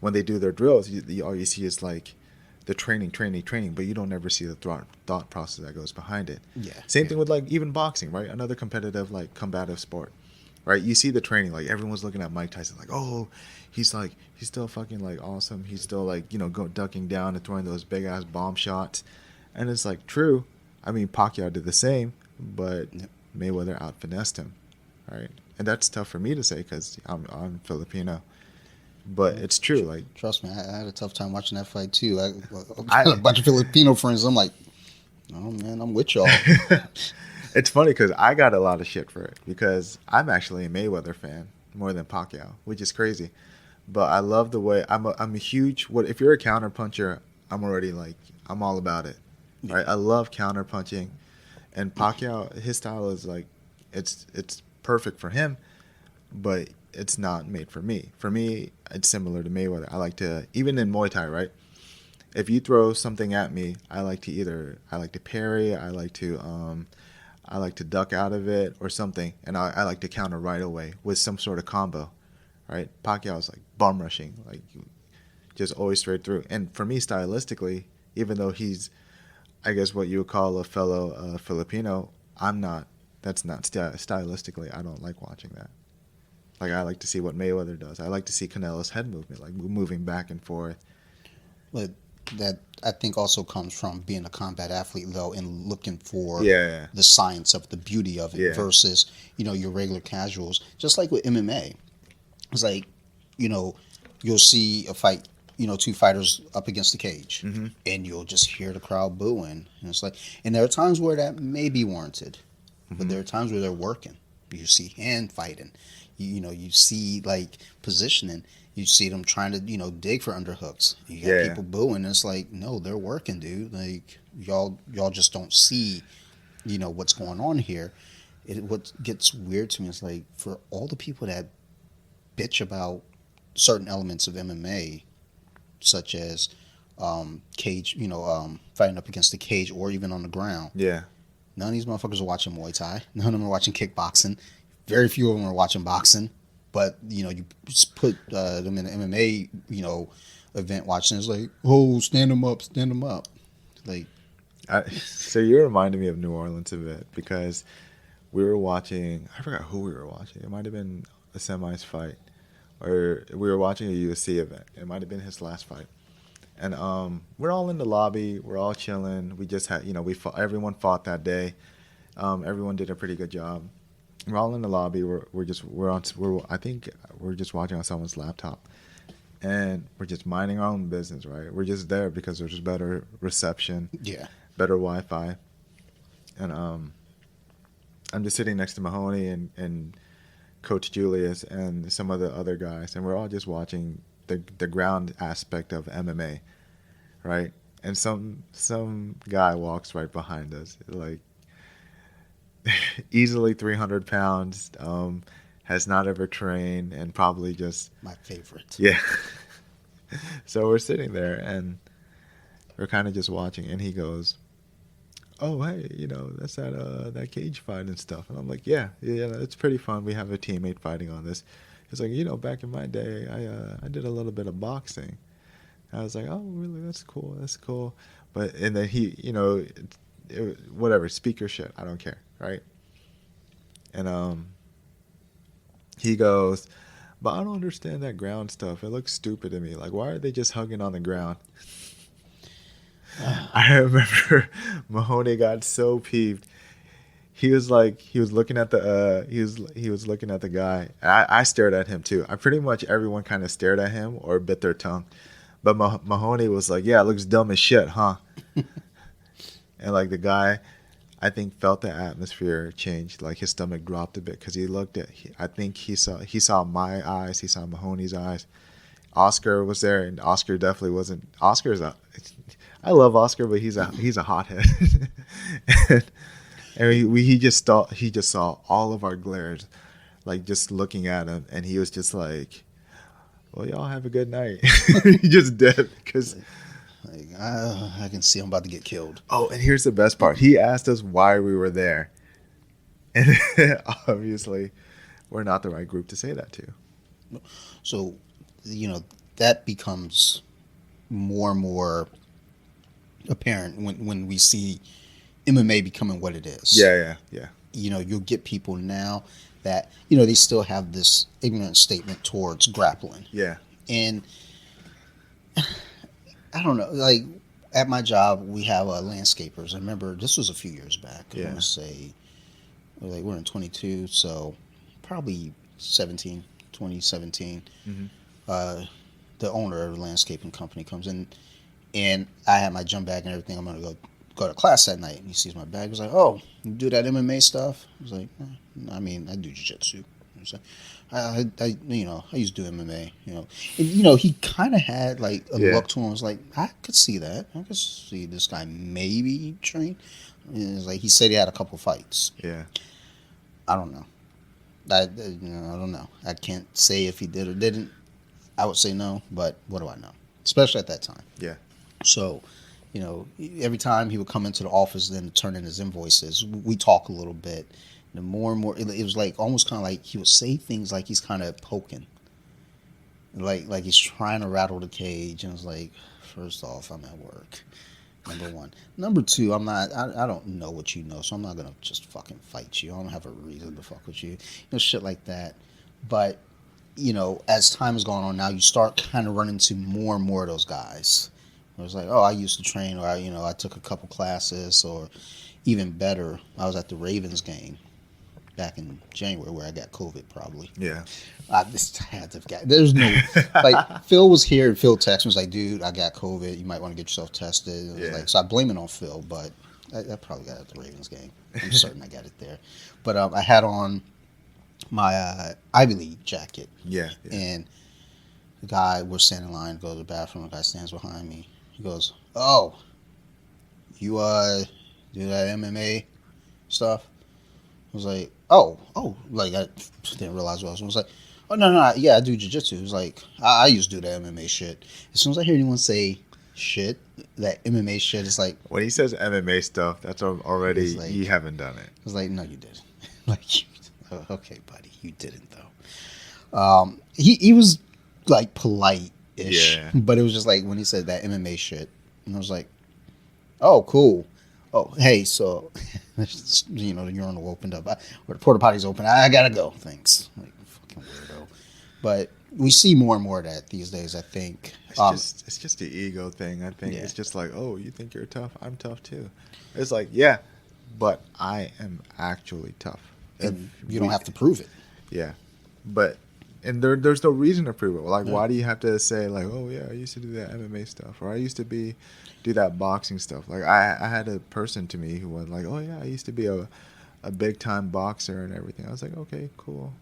when they do their drills, all you see is like the training, but you don't ever see the thought process that goes behind it. Yeah. Same thing with like even boxing, right? Another competitive like combative sport, right? You see the training, like everyone's looking at Mike Tyson, like, oh, he's still fucking like awesome. He's still like ducking down and throwing those big ass bomb shots, and it's like true. I mean, Pacquiao did the same, but Mayweather out finessed him, right? And that's tough for me to say because I'm Filipino, but it's true. Like, Trust me, I had a tough time watching that fight too. I had a bunch of Filipino friends. I'm like, oh man, I'm with y'all. it's funny because I got a lot of shit for it because I'm actually a Mayweather fan more than Pacquiao, which is crazy. But I love the way I'm a huge. If you're a counter puncher, I'm already like I'm all about it. Right, I love counter punching, and Pacquiao, his style is like, it's perfect for him, but it's not made for me. For me, it's similar to Mayweather. I like to, even in Muay Thai, right? If you throw something at me, I like to parry, I like to duck out of it or something, and I like to counter right away with some sort of combo, right? Pacquiao is like bum rushing, like just always straight through. And for me, stylistically, even though he's I guess what you would call a fellow Filipino, I'm not. That's not stylistically. I don't like watching that. Like I like to see what Mayweather does. I like to see Canelo's head movement, like moving back and forth. But that I think also comes from being a combat athlete though, and looking for Yeah. the science of the beauty of it versus your regular casuals. Just like with MMA, it's like you'll see a fight. Two fighters up against the cage, and you'll just hear the crowd booing, and it's like, and there are times where that may be warranted, but there are times where they're working. You see hand fighting, You see like positioning. You see them trying to dig for underhooks. You got Yeah. people booing. It's like, no, they're working, dude. Like y'all just don't see what's going on here. What gets weird to me is like for all the people that bitch about certain elements of MMA, such as cage, fighting up against the cage or even on the ground. Yeah. None of these motherfuckers are watching Muay Thai. None of them are watching kickboxing. Very few of them are watching boxing. But you just put them in an MMA, event watching. It's like, oh, stand them up, stand them up. Like, So you reminded me of New Orleans a bit because we were watching. I forgot who we were watching. It might have been a semis fight, or we were watching a UFC event. It might have been his last fight. And we're all in the lobby. We're all chilling. We just had, we fought, everyone fought that day. Everyone did a pretty good job. We're all in the lobby. I think we're just watching on someone's laptop, and we're just minding our own business. Right? We're just there because there's better reception, yeah, better Wi-Fi, and I'm just sitting next to Mahoney and Coach Julius and some of the other guys, and we're all just watching the ground aspect of MMA, right? And some guy walks right behind us, like easily 300 pounds, has not ever trained, and probably just my favorite. yeah. So we're sitting there and we're kind of just watching, and he goes, "Oh, hey, that's that cage fight and stuff." And I'm like, "Yeah, it's pretty fun. We have a teammate fighting on this." He's like, "Back in my day, I did a little bit of boxing." I was like, "Oh, really? That's cool. That's cool." And then he, whatever, speaker shit. I don't care, right? And he goes, "But I don't understand that ground stuff. It looks stupid to me. Like, why are they just hugging on the ground?" I remember Mahoney got so peeved. He was looking at the he was looking at the guy. I stared at him too. I pretty much everyone kind of stared at him or bit their tongue. But Mahoney was like, "Yeah, it looks dumb as shit, huh?" And like the guy, I think felt the atmosphere change. Like his stomach dropped a bit because he looked at. I think he saw my eyes. He saw Mahoney's eyes. Oscar was there, and Oscar definitely wasn't. I love Oscar, but he's a hothead. and he just saw all of our glares, like just looking at him, and he was just like, "Well, y'all have a good night." He just dead because. Like, I can see I'm about to get killed. Oh, and here's the best part. He asked us why we were there, and obviously, we're not the right group to say that to. So, that becomes more and more apparent when we see MMA becoming what it is. Yeah. You'll get people now that they still have this ignorant statement towards grappling. Yeah. And I don't know, like at my job we have landscapers. I remember this was a few years back. Yeah. I want to say we're in 22, so probably 2017. Mm-hmm. The owner of the landscaping company comes in, and I had my jump bag and everything. I'm gonna go to class that night, and he sees my bag. He's like, "Oh, you do that MMA stuff?" I was like, "I mean, I do jiu-jitsu." I used to do MMA, And, he kind of had like a look to him. I was like, I could see that. I could see this guy maybe train. And it's like he said he had a couple fights. Yeah. I don't know. I don't know. I can't say if he did or didn't. I would say no, but what do I know? Especially at that time. Yeah. So, every time he would come into the office, then turn in his invoices, we talk a little bit. The more and more, it was like almost kind of like he would say things like he's kind of poking, like he's trying to rattle the cage. And it's like, first off, I'm at work. Number one. Number two, I'm not. I don't know what you know, so I'm not gonna just fucking fight you. I don't have a reason to fuck with you. Shit like that. But as time has gone on, now you start kind of running into more and more of those guys. It was like, oh, I used to train, or I took a couple classes, or even better, I was at the Ravens game back in January where I got COVID probably. Yeah. I just had to get. There's no like Phil was here and Phil texted me, was like, "Dude, I got COVID. You might want to get yourself tested." It was like, so I blame it on Phil, but I probably got it at the Ravens game. I'm certain I got it there. But I had on my Ivy League jacket, Yeah. and the guy, we're standing in line, go to the bathroom. The guy stands behind me. He goes, "Oh, you do that MMA stuff?" I was like, "Oh," like I didn't realize what I was. I was like, "Oh no, yeah, I do jiu-jitsu." He was like, I used to do that MMA shit." As soon as I hear anyone say shit, that MMA shit, it's like, When he says MMA stuff, that's already it's like, you haven't done it. it's like, no, you didn't. Like, oh, okay, buddy, you didn't though. He was like polite-ish, Yeah. but it was just like when he said that MMA shit, and I was like, "Oh, cool. Oh, hey, so the urinal opened up, or the porta potty's open. I gotta go. Thanks." Like, fucking weirdo. But we see more and more of that these days. I think It's just the ego thing. I think Yeah. it's just like, oh, you think you're tough? I'm tough too. It's like, yeah, but I am actually tough. and you don't have to prove it. Yeah, but and there's no reason to prove it. Like, why do you have to say like, oh yeah, I used to do that MMA stuff, or I used to do that boxing stuff? Like, I had a person to me who was like, oh yeah, I used to be a big time boxer and everything. I was like, okay, cool.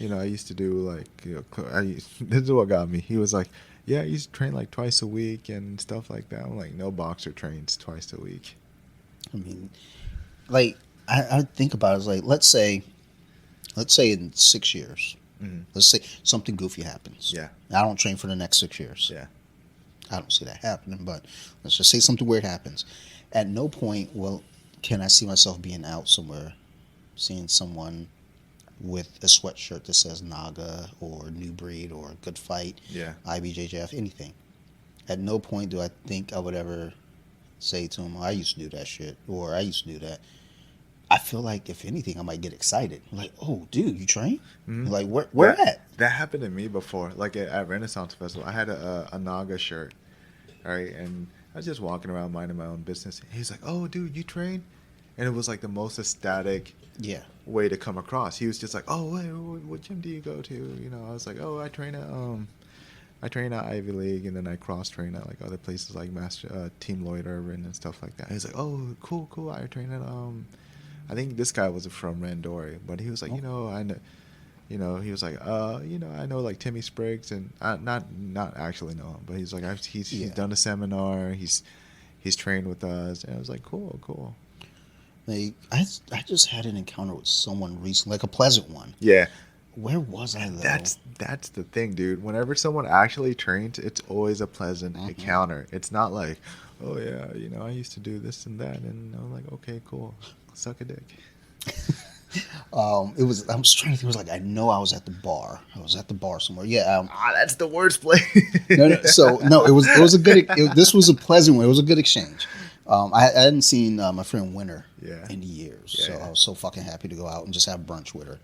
I used to do like, this is what got me. He was like, yeah, I used to train like twice a week and stuff like that. I'm like, no boxer trains twice a week. I mean, like I think about it as like, let's say in 6 years, let's say something goofy happens. Yeah. I don't train for the next 6 years. Yeah. I don't see that happening, but let's just say something weird happens. At no point can I see myself being out somewhere, seeing someone with a sweatshirt that says Naga or New Breed or Good Fight, Yeah. IBJJF, anything. At no point do I think I would ever say to him, "Oh, I used to do that shit," or "I used to do that." I feel like, if anything, I might get excited. Like, "Oh, dude, you train?" Mhm. Like, where at? That happened to me before. Like at Renaissance Festival, I had a Naga shirt, right? And I was just walking around minding my own business. He's like, "Oh, dude, you train?" And it was like the most ecstatic Yeah. way to come across. He was just like, "Oh, wait, what gym do you go to?" I was like, "Oh, I train at Ivy League, and then I cross train at like other places like Master Team Loiter and stuff like that." He's like, "Oh, cool. I train at I think this guy was from Randori, but he was like, I know, he was like, I know like Timmy Spriggs, and not actually know him, but he's like, he's done a seminar, he's trained with us, and I was like, cool. Like, I just had an encounter with someone recently, like a pleasant one. Yeah. Where was I, though? That's the thing, dude. Whenever someone actually trains, it's always a pleasant encounter. It's not like, oh yeah, I used to do this and that, and I'm like, okay, cool, suck a dick. I was trying to think. It was like, I know I was at the bar. I was at the bar somewhere. Yeah. That's the worst place. No. So no, it was a good. This was a pleasant one. It was a good exchange. I hadn't seen my friend Winter in years, so I was so fucking happy to go out and just have brunch with her.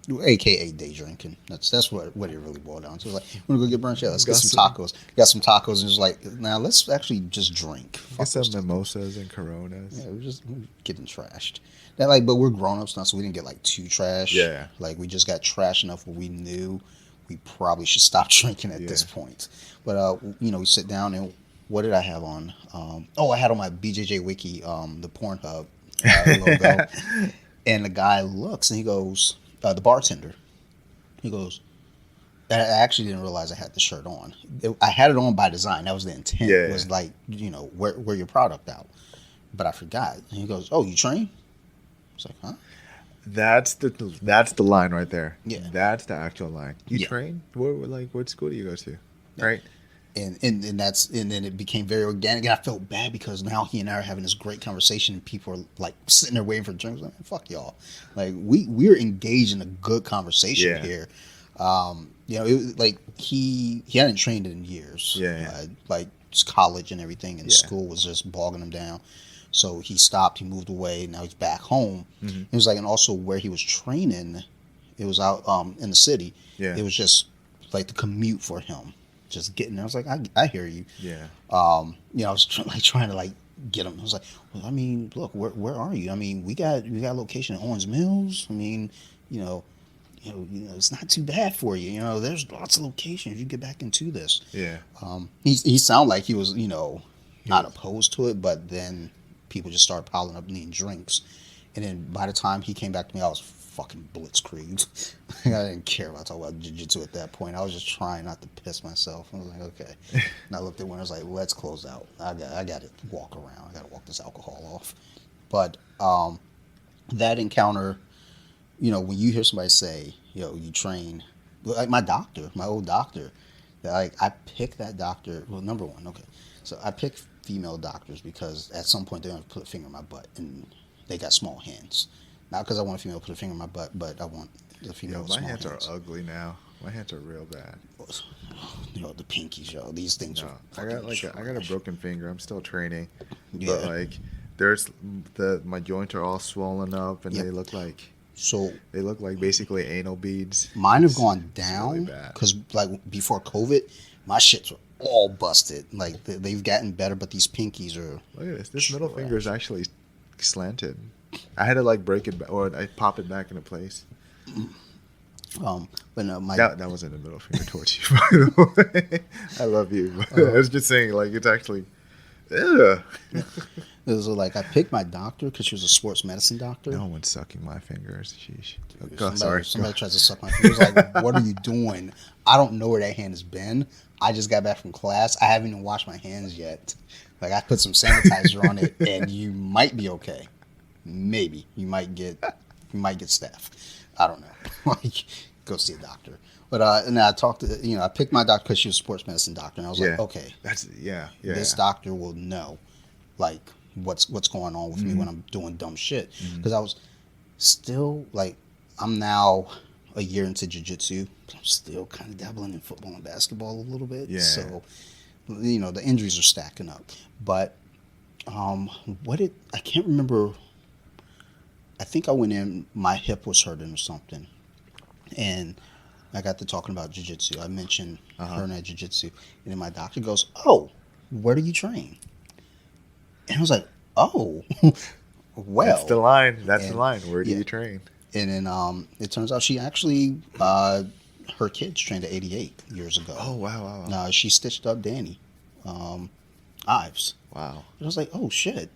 AKA day drinking. That's what it really boiled down to. Like, we're gonna go get brunch. Yeah, let's get some tacos. Got some tacos, and just like, now let's actually just drink. Get some mimosas and Coronas. Yeah, we're getting trashed. But we're grown ups now, so we didn't get like too trash. Yeah. Like, we just got trash enough where we knew we probably should stop drinking at this point. But we sit down, and what did I have on? I had on my BJJ Wiki, the Pornhub logo. And the guy looks and he goes, the bartender, he goes, I actually didn't realize I had the shirt on. I had it on by design. That was the intent. Yeah. It was like, wear your product out. But I forgot. And he goes, "Oh, you train?" I was like, "Huh?" That's the line right there. Yeah. That's the actual line. You train? What school do you go to? Right? And then it became very organic, and I felt bad because now he and I are having this great conversation, and people are like sitting there waiting for drinks. Like, fuck y'all. Like, we're engaged in a good conversation here. It was like he hadn't trained in years. Like just college and everything, and school was just bogging him down. So he stopped. He moved away. Now he's back home. It was like, and also where he was training, it was out in the city. It was just like the commute for him. Just getting there. I was like, I hear you. Yeah. I was trying to get him. I was like, well, I mean, look, where are you? I mean, we got a location in Owens Mills. I mean, it's not too bad for you. There's lots of locations. You get back into this. Yeah. He sounded like he was, not opposed to it, but then people just started piling up needing drinks, And then by the time he came back to me, I was fucking blitzkrieged. I didn't care about talking about jiu-jitsu at that point. I was just trying not to piss myself. I was like, okay. And I looked at one. I was like, let's close out. I got to walk around. I got to walk this alcohol off. But that encounter, when you hear somebody say, you train, like my doctor, my old doctor, like I picked that doctor. Well, number one, okay. So I picked female doctors because at some point they're going to put a finger in my butt and they got small hands. Not because I want a female to put a finger in my butt, but I want the female with small hands. My hands are ugly now. My hands are real bad. The pinkies, these things are. I got a broken finger. I'm still training, Yeah. but like my joints are all swollen up and Yep. they look like basically anal beads. Mine have gone down really because like before COVID, my shits were all busted. Like they've gotten better, but these pinkies are. Look at this. This middle finger is actually slanted. I had to like break it or I pop it back into place. But no, that wasn't a middle finger towards you, by the way. I love you. But I was just saying, like, it's actually. Ugh. It was like I picked my doctor because she was a sports medicine doctor. No one's sucking my fingers. Sheesh. Somebody tries to suck my fingers. Like, what are you doing? I don't know where that hand has been. I just got back from class. I haven't even washed my hands yet. Like, I put some sanitizer on it, and you might be okay. Maybe you might get staph. I don't know. Like, go see a doctor. But and I talked to I picked my doctor because she was a sports medicine doctor, and I was like, okay, this doctor will know, like what's going on with me when I'm doing dumb shit. Because I was still like, I'm now a year into jiu-jitsu, but I'm still kind of dabbling in football and basketball a little bit. Yeah. So the injuries are stacking up. But I can't remember. I think I went in, my hip was hurting or something. And I got to talking about jiu-jitsu. I mentioned her at jiu-jitsu. And then my doctor goes, oh, where do you train? And I was like, oh, well. That's the line. Where do you train? And then it turns out she actually, her kids trained at 88 years ago. Oh, wow. She stitched up Danny Ives. Wow. And I was like, oh, shit,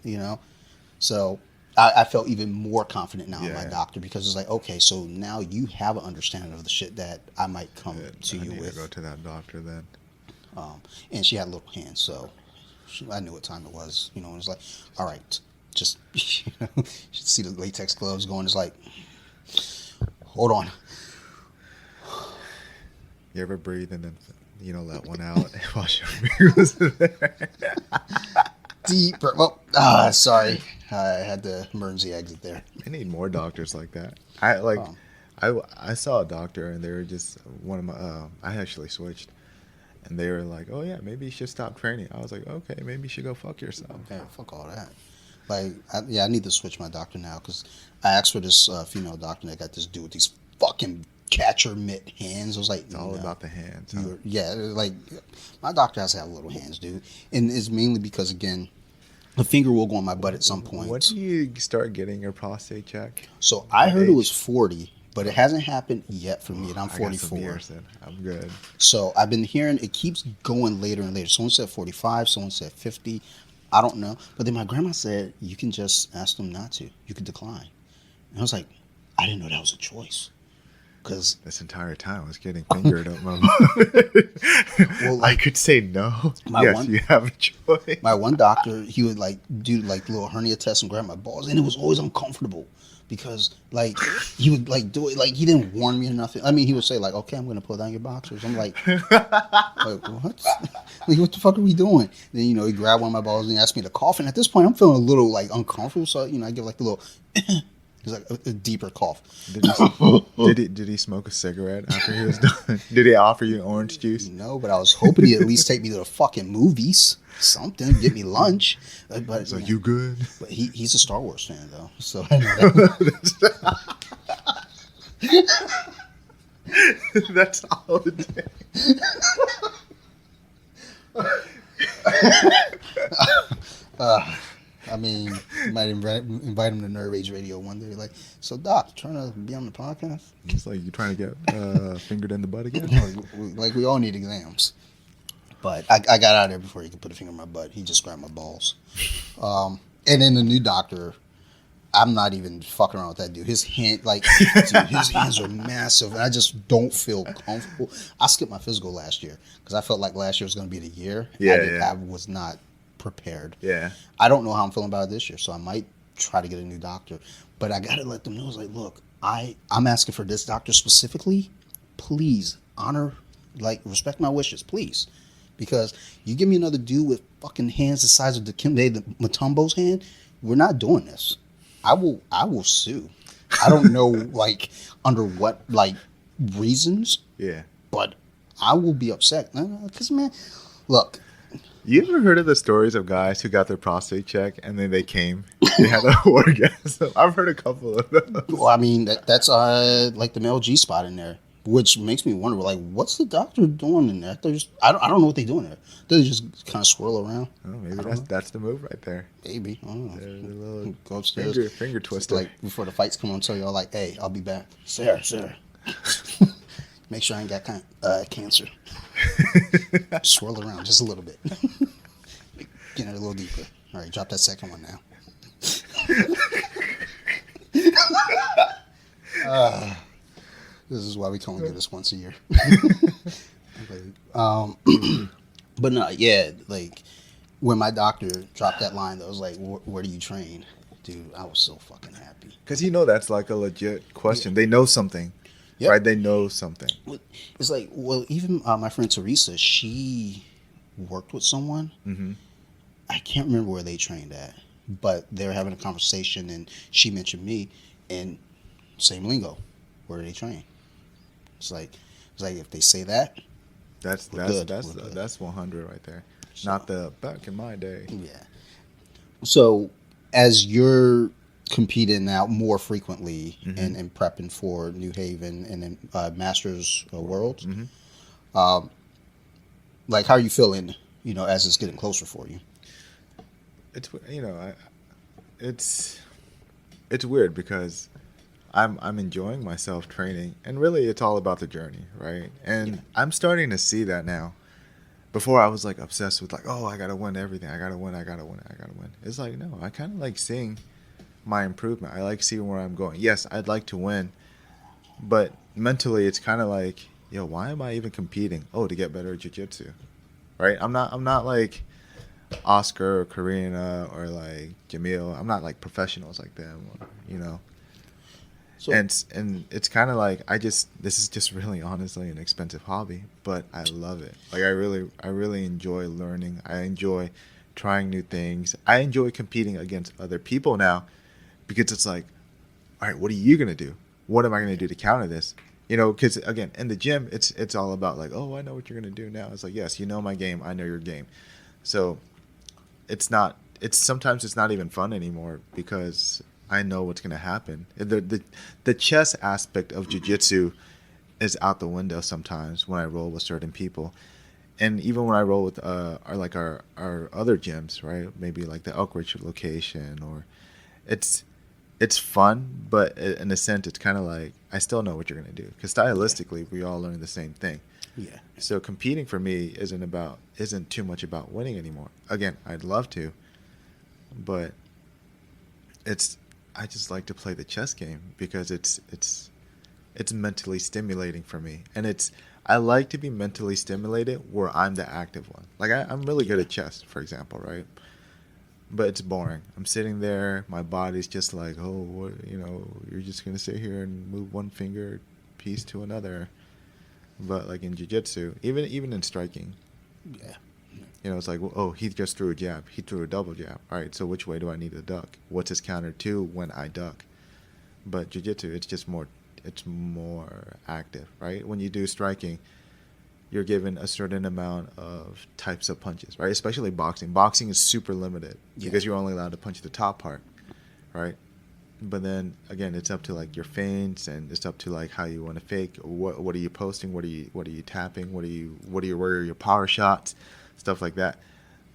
So I felt even more confident now in my doctor because it's like, okay, so now you have an understanding of the shit that I might come to you with. I need to go to that doctor then. And she had little hands, so I knew what time it was. And it was like, all right, just you see the latex gloves going. It's like, hold on. You ever breathe and then let one out while your was there? Deeper. Well, sorry. I had the emergency exit there. I need more doctors like that. I saw a doctor and they were just one of my. I actually switched, and they were like, "Oh yeah, maybe you should stop training." I was like, "Okay, maybe you should go fuck yourself." Yeah, fuck all that. Like, I need to switch my doctor now because I asked for this female doctor and I got this dude with these fucking catcher mitt hands. I was like, it's all about the hands. Huh? Yeah, like my doctor has to have little hands, dude, and it's mainly because again. The finger will go on my butt at some point. When do you start getting your prostate check? So I heard it was 40, but it hasn't happened yet for me, and I'm 44. I got some years then. I'm good. So I've been hearing it keeps going later and later. Someone said 45, someone said 50. I don't know. But then my grandma said, you can just ask them not to. You can decline. And I was like, I didn't know that was a choice. Because this entire time I was getting fingered up my butt. Well, I could say no. You have a choice. My one doctor, he would like do like little hernia tests and grab my balls, and it was always uncomfortable because like he would like do it like he didn't warn me or nothing. I mean, he would say like, "Okay, I'm going to pull down your boxers." I'm like what? Like, what the fuck are we doing? Then he grabbed one of my balls and he asked me to cough, and at this point, I'm feeling a little like uncomfortable, so I give like the little. It's like a deeper cough. Did he smoke a cigarette after he was done? Did he offer you orange juice? No, but I was hoping he'd at least take me to the fucking movies. Something, get me lunch. But so you good? But he's a Star Wars fan though, so I know that. That's all it takes. I mean, you might invite him to Nerd Rage Radio one day. Like, so Doc, trying to be on the podcast? It's like you trying to get fingered in the butt again? Like we all need exams. But I got out of there before he could put a finger in my butt. He just grabbed my balls. And then the new doctor, I'm not even fucking around with that dude. His hand, like, dude, his hands are massive, and I just don't feel comfortable. I skipped my physical last year because I felt like last year was going to be the year. Yeah, yeah, I was not prepared. yeah. I don't know how I'm feeling about it this year, so I might try to get a new doctor. But I gotta let them know, it's like, look, I'm asking for this doctor specifically. Please honor, like, respect my wishes, please, because you give me another dude with fucking hands the size of the Mutombo's hand, we're not doing this. I will sue. I don't know like under what like reasons, Yeah. but I will be upset. Because man, look, You ever heard of the stories of guys who got their prostate checked and then they came, they had an orgasm? I've heard a couple of those. well, I mean that's like the male G spot in there, which makes me wonder like what's the doctor doing in there? I don't know what they do in there. They just kind of swirl around. Oh, maybe I don't know. that's the move right there. Maybe I don't know. The little Go upstairs. finger Just twister. like before the fights come on, tell y'all like, hey, I'll be back. Sarah. Make sure I ain't got cancer. Swirl around just a little bit. Get it a little deeper. All right, drop that second one now. This is why we can only do this once a year. But no, yeah, like when my doctor dropped that line, that was like, "Where do you train?" Dude, I was so fucking happy. Because that's like a legit question. They know something, Yep. right? They know something. It's like, well, even my friend Teresa, she worked with someone. Mm-hmm. I can't remember where they trained at, but they were having a conversation, and she mentioned me, and same lingo. Where do they train? It's like if they say that, That's we're good. We're good. that's 100 right there. So, Not the back in my day. yeah. So as you're competing now more frequently and prepping for New Haven and then Masters Worlds, like how are you feeling? As it's getting closer for you. It's it's weird because I'm enjoying myself training, and really it's all about the journey, right? And I'm starting to see that now. Before I was like obsessed with like, oh, I gotta win everything. I gotta win. It's like, no, I kind of like seeing my improvement. I like seeing where I'm going. Yes, I'd like to win, but mentally it's kind of like, yo, why am I even competing? Oh, to get better at jiu-jitsu, right? I'm not like Oscar or Karina or like Jamil. I'm not like professionals like them, or. So, And it's kind of like this is just really honestly an expensive hobby, but I love it. Like I really enjoy learning. I enjoy trying new things. I enjoy competing against other people now, because it's like, all right, what are you gonna do? What am I gonna do to counter this? Because again, in the gym, it's all about like, oh, I know what you're gonna do now. It's like, yes, you know my game, I know your game. So sometimes it's not even fun anymore because I know what's going to happen. The chess aspect of jiu-jitsu is out the window sometimes when I roll with certain people. And even when I roll with our other gyms, right? Maybe like the Elk Ridge location, or it's fun, but in a sense it's kind of like I still know what you're going to do, because stylistically we all learn the same thing. yeah. So competing for me isn't too much about winning anymore. Again, I'd love to, but I just like to play the chess game because it's mentally stimulating for me, and I like to be mentally stimulated where I'm the active one. Like I'm really good at chess, for example, right? But it's boring. I'm sitting there, my body's just like, oh, what, you're just gonna sit here and move one finger piece to another. But like in jiu-jitsu, even in striking, Yeah. it's like, oh, he just threw a jab. He threw a double jab. All right, so which way do I need to duck? What's his counter to when I duck? But jiu-jitsu, it's more active, right? When you do striking, you're given a certain amount of types of punches, right? Especially boxing. Boxing is super limited because you're only allowed to punch the top part, right? But then again, it's up to like your feints, and it's up to like how you want to fake. What are you posting? What are you tapping? Where are your power shots? Stuff like that.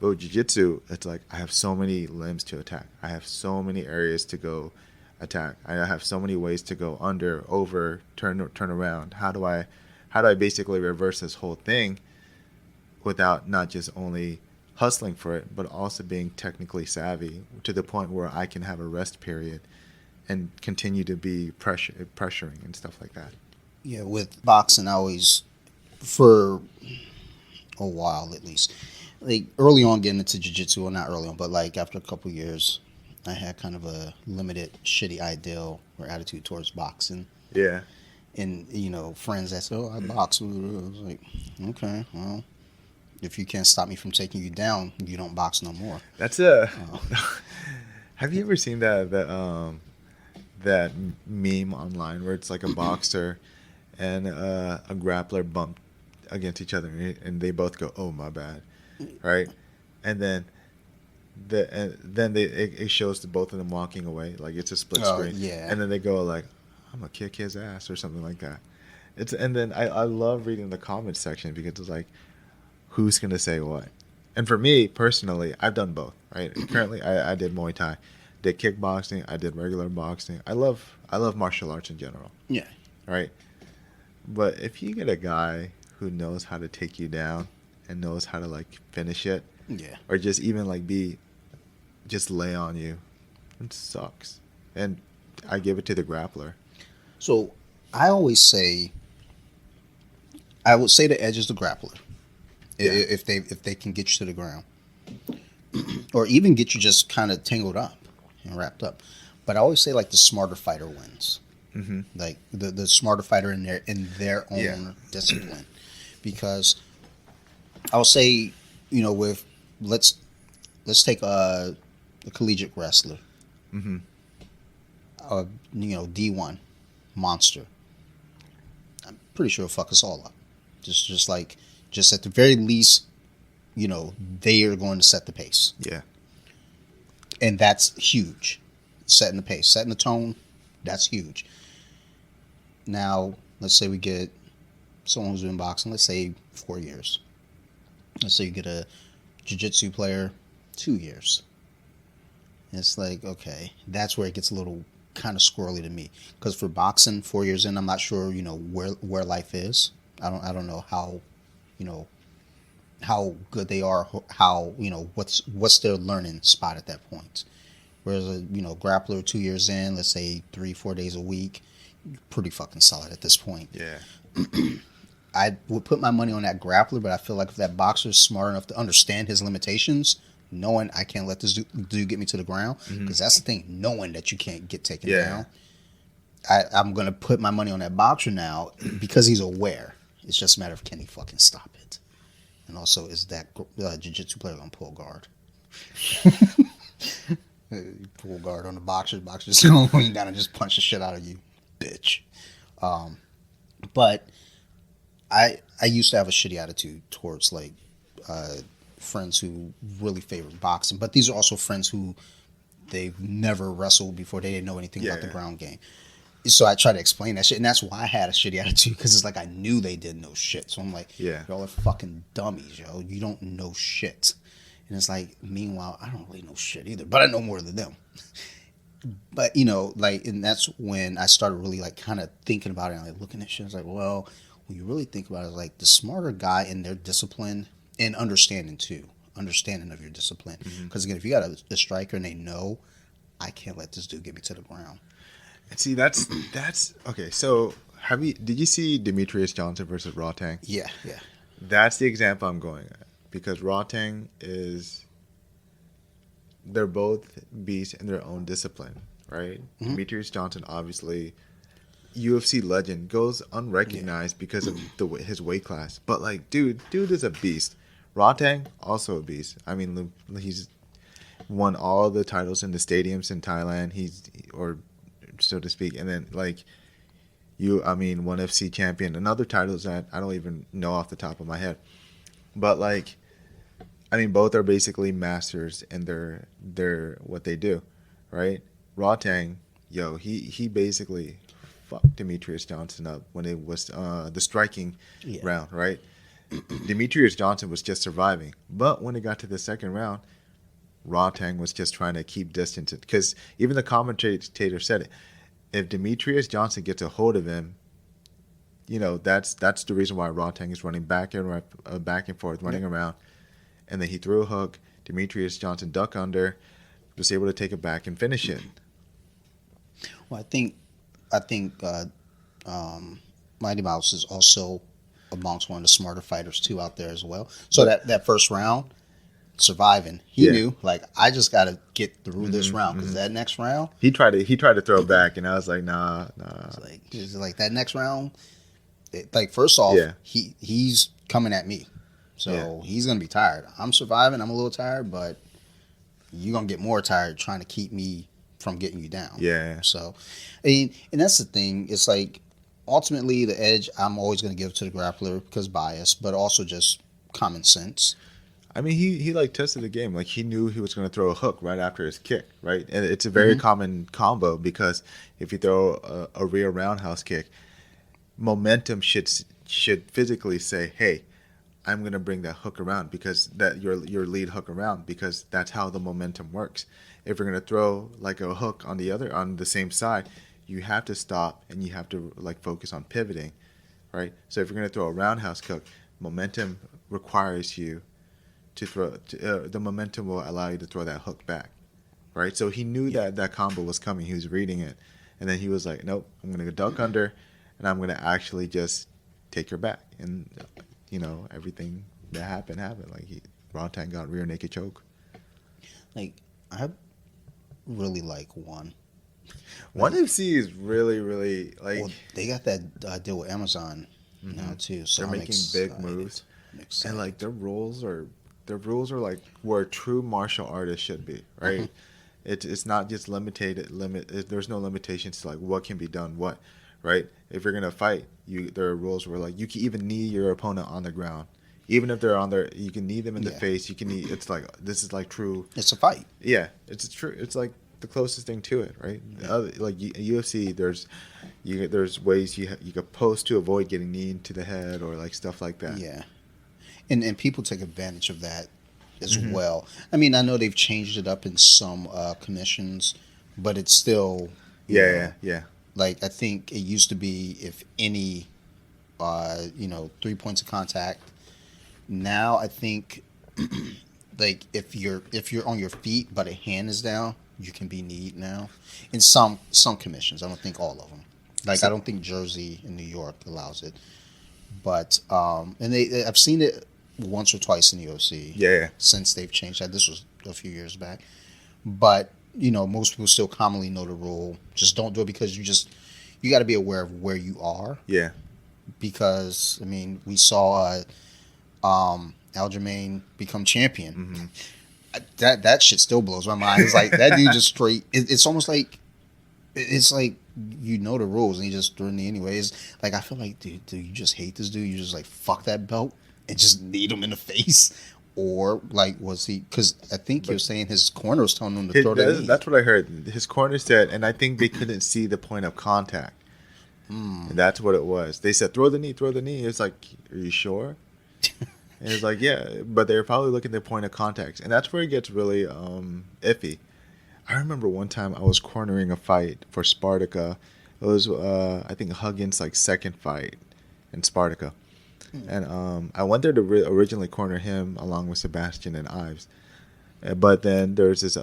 But with jiu-jitsu, it's like I have so many limbs to attack. I have so many areas to go attack. I have so many ways to go under, over, turn around. How do I basically reverse this whole thing without not just only hustling for it, but also being technically savvy to the point where I can have a rest period and continue to be pressuring and stuff like that. Yeah, with boxing, I always, for a while at least, like early on getting into jiu-jitsu, well not early on, but like after a couple years, I had kind of a limited shitty ideal or attitude towards boxing. Yeah, And, friends that said, oh, I box. I was like, okay, well, if you can't stop me from taking you down, you don't box no more. that's a. Uh, Have you ever seen that meme online where it's like a boxer and a grappler bump against each other and they both go, "Oh my bad," right? And then it shows the both of them walking away, like it's a split oh, screen, yeah. and then they go like, "I'm gonna kick his ass" or something like that. And then I love reading the comments section because it's like, who's gonna say what? And for me personally, I've done both. Right, currently I did Muay Thai, did kickboxing, I did regular boxing. I love martial arts in general. Yeah. Right, but if you get a guy who knows how to take you down and knows how to like finish it, Yeah. or just even like just lay on you, it sucks. And I give it to the grappler. So I always say, I would say the edge is the grappler. Yeah. If they can get you to the ground, or even get you just kind of tangled up and wrapped up. But I always say like the smarter fighter wins. Mm-hmm. Like the smarter fighter in their own Yeah. discipline, because I'll say, with let's take a collegiate wrestler, Mm-hmm. D1 monster. I'm pretty sure it'll fuck us all up. Just at the very least, they are going to set the pace. Yeah. And that's huge. Setting the pace, setting the tone, that's huge. Now, let's say we get someone who's been boxing, let's say 4 years. Let's say you get a jiu-jitsu player, 2 years. It's like, okay, that's where it gets a little kind of squirrely to me. Because for boxing, 4 years in, I'm not sure, where life is. I don't know how, how good they are, how, what's their learning spot at that point. Whereas a, grappler 2 years in, let's say 3-4 days a week, pretty fucking solid at this point. Yeah. I would put my money on that grappler, but I feel like if that boxer is smart enough to understand his limitations, knowing I can't let this dude get me to the ground, because that's the thing, knowing that you can't get taken down, I'm going to put my money on that boxer now because he's aware. It's just a matter of can he fucking stop it. And also, is that jiu-jitsu player going to pull guard? Pull guard on the boxer. The boxer's going to lean down and just punch the shit out of you, bitch. But I used to have a shitty attitude towards like friends who really favored boxing. But these are also friends who they've never wrestled before. They didn't know anything about the ground game. So I try to explain that shit, and that's why I had a shitty attitude, because it's like I knew they didn't know shit. So I'm like, y'all are fucking dummies, yo. You don't know shit. And it's like, meanwhile, I don't really know shit either, but I know more than them. But, and that's when I started really, like, kind of thinking about it and, like, looking at shit. I was like, well, when you really think about it, like, the smarter guy in their discipline and understanding, too. Understanding of your discipline. Because, again, if you got a striker and they know, I can't let this dude get me to the ground. And see, that's okay. So, did you see Demetrius Johnson versus Rotang? Yeah. That's the example I'm going at, because Rotang they're both beasts in their own discipline, right? Demetrius Johnson, obviously, UFC legend, goes unrecognized because of his weight class. But like, dude is a beast. Rotang, also a beast. I mean, he's won all the titles in the stadiums in Thailand. Or so to speak, and then like one FC champion and other titles that I don't even know off the top of my head. But like, I mean, both are basically masters in their what they do, right? Rotang, he basically fucked Demetrius Johnson up when it was the striking round, right? Demetrius Johnson was just surviving, but when it got to the second round, Rotang was just trying to keep distance, because even the commentator said it. If Demetrius Johnson gets a hold of him, that's the reason why Rotang is running back and forth, running around, and then he threw a hook. Demetrius Johnson ducked under, was able to take it back and finish it. Well, I think Mighty Mouse is also amongst one of the smarter fighters too out there as well. So But that first round, surviving, he yeah, knew like I just got to get through this hmm round because hmm that next round, he tried to throw back, and I was like, nah, nah. it's like that next round. Like first off, Yeah, he's coming at me, yeah, so he's gonna be tired. I'm surviving. I'm a little tired, but you're gonna get more tired trying to keep me from getting you down. yeah. So, I mean, and that's the thing. It's like ultimately the edge I'm always gonna give to the grappler because bias, but also just common sense. I mean, he like tested the game. Like he knew he was going to throw a hook right after his kick, right? And it's a very Hmm. common combo because if you throw a rear roundhouse kick, momentum should physically say, "Hey, I'm going to bring that hook around because that your lead hook around because that's how the momentum works. If you're going to throw like a hook on the same side, you have to stop and you have to like focus on pivoting, right? So if you're going to throw a roundhouse kick, momentum requires you to throw. The momentum will allow you to throw that hook back, right? So he knew Yeah, that that combo was coming. He was reading it, and then he was like, "Nope, I'm going to duck under, and I'm going to actually just take your back." And everything that happened. Like Rontan got rear naked choke. like I really like one. One Like, FC is really really like well, they got that deal with Amazon now hmm too, so they're I'm making big excited. moves, I'm and like excited. their rules are like where true martial artists should be, Hmm. right? It's not just there's no limitations to like what can be done what, right? If you're gonna fight, there are rules where like you can even knee your opponent on the ground, even if they're on their you can knee them in the Yeah, face. You can knee. It's like this is like true. it's a fight. Yeah, it's true. It's like the closest thing to it, right? Yeah, Like UFC, there's ways you could post to avoid getting kneed to the head or like stuff like that. yeah, and people take advantage of that as Hmm well. I mean, I know they've changed it up in some commissions, but it's still, Yeah, yeah, yeah, like I think it used to be if any, 3 points of contact. Now I think like if you're on your feet but a hand is down, you can be kneed now. In some commissions, I don't think all of them. Like I so, don't think Jersey and New York allows it, but and I've seen it once or twice in the OC yeah, yeah, since they've changed that. This was a few years back, but most people still commonly know the rule. Just don't do it because you got to be aware of where you are yeah. because I mean we saw Aljamain become champion. hmm That shit still blows my mind. It's like that dude just straight. It's almost like it's like the rules and he just threw in the anyways. Like I feel like, dude, do you just hate this dude? You just like fuck that belt and just need him in the face, or like was he? Because I think he But was saying his corner was telling him to throw the knee. that's what I heard. His corner said, and I think they couldn't see the point of contact, and Mm, that's what it was. They said, "Throw the knee, throw the knee." It's like, "Are you sure?" And it's like, "Yeah," but they're probably looking at the point of contact, and that's where it gets really iffy. I remember one time I was cornering a fight for Spartica. It was I think Huggins' like second fight in Spartica, mm, and I went there to originally corner him along with Sebastian and Ives. But then there's this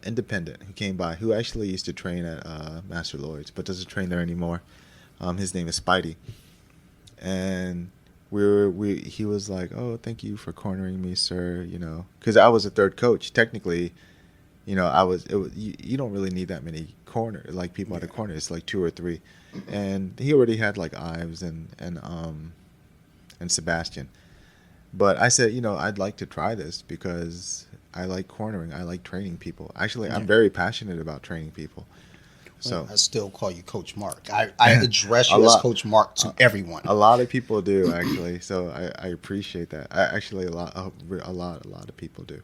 independent who came by who actually used to train at Master Lloyd's, but doesn't train there anymore. His name is Spidey, and he was like, "Oh, thank you for cornering me, sir." Because I was a third coach technically. You don't really need that many people at a yeah, corner. It's like two or three, and he already had like Ives and Sebastian. But I said, I'd like to try this because I like cornering. I like training people. Actually, I'm yeah. very passionate about training people. Well, So I still call you Coach Mark. I address a you as lot, Coach Mark to a, everyone. a lot of people do actually. So I appreciate that. Actually, a lot of people do.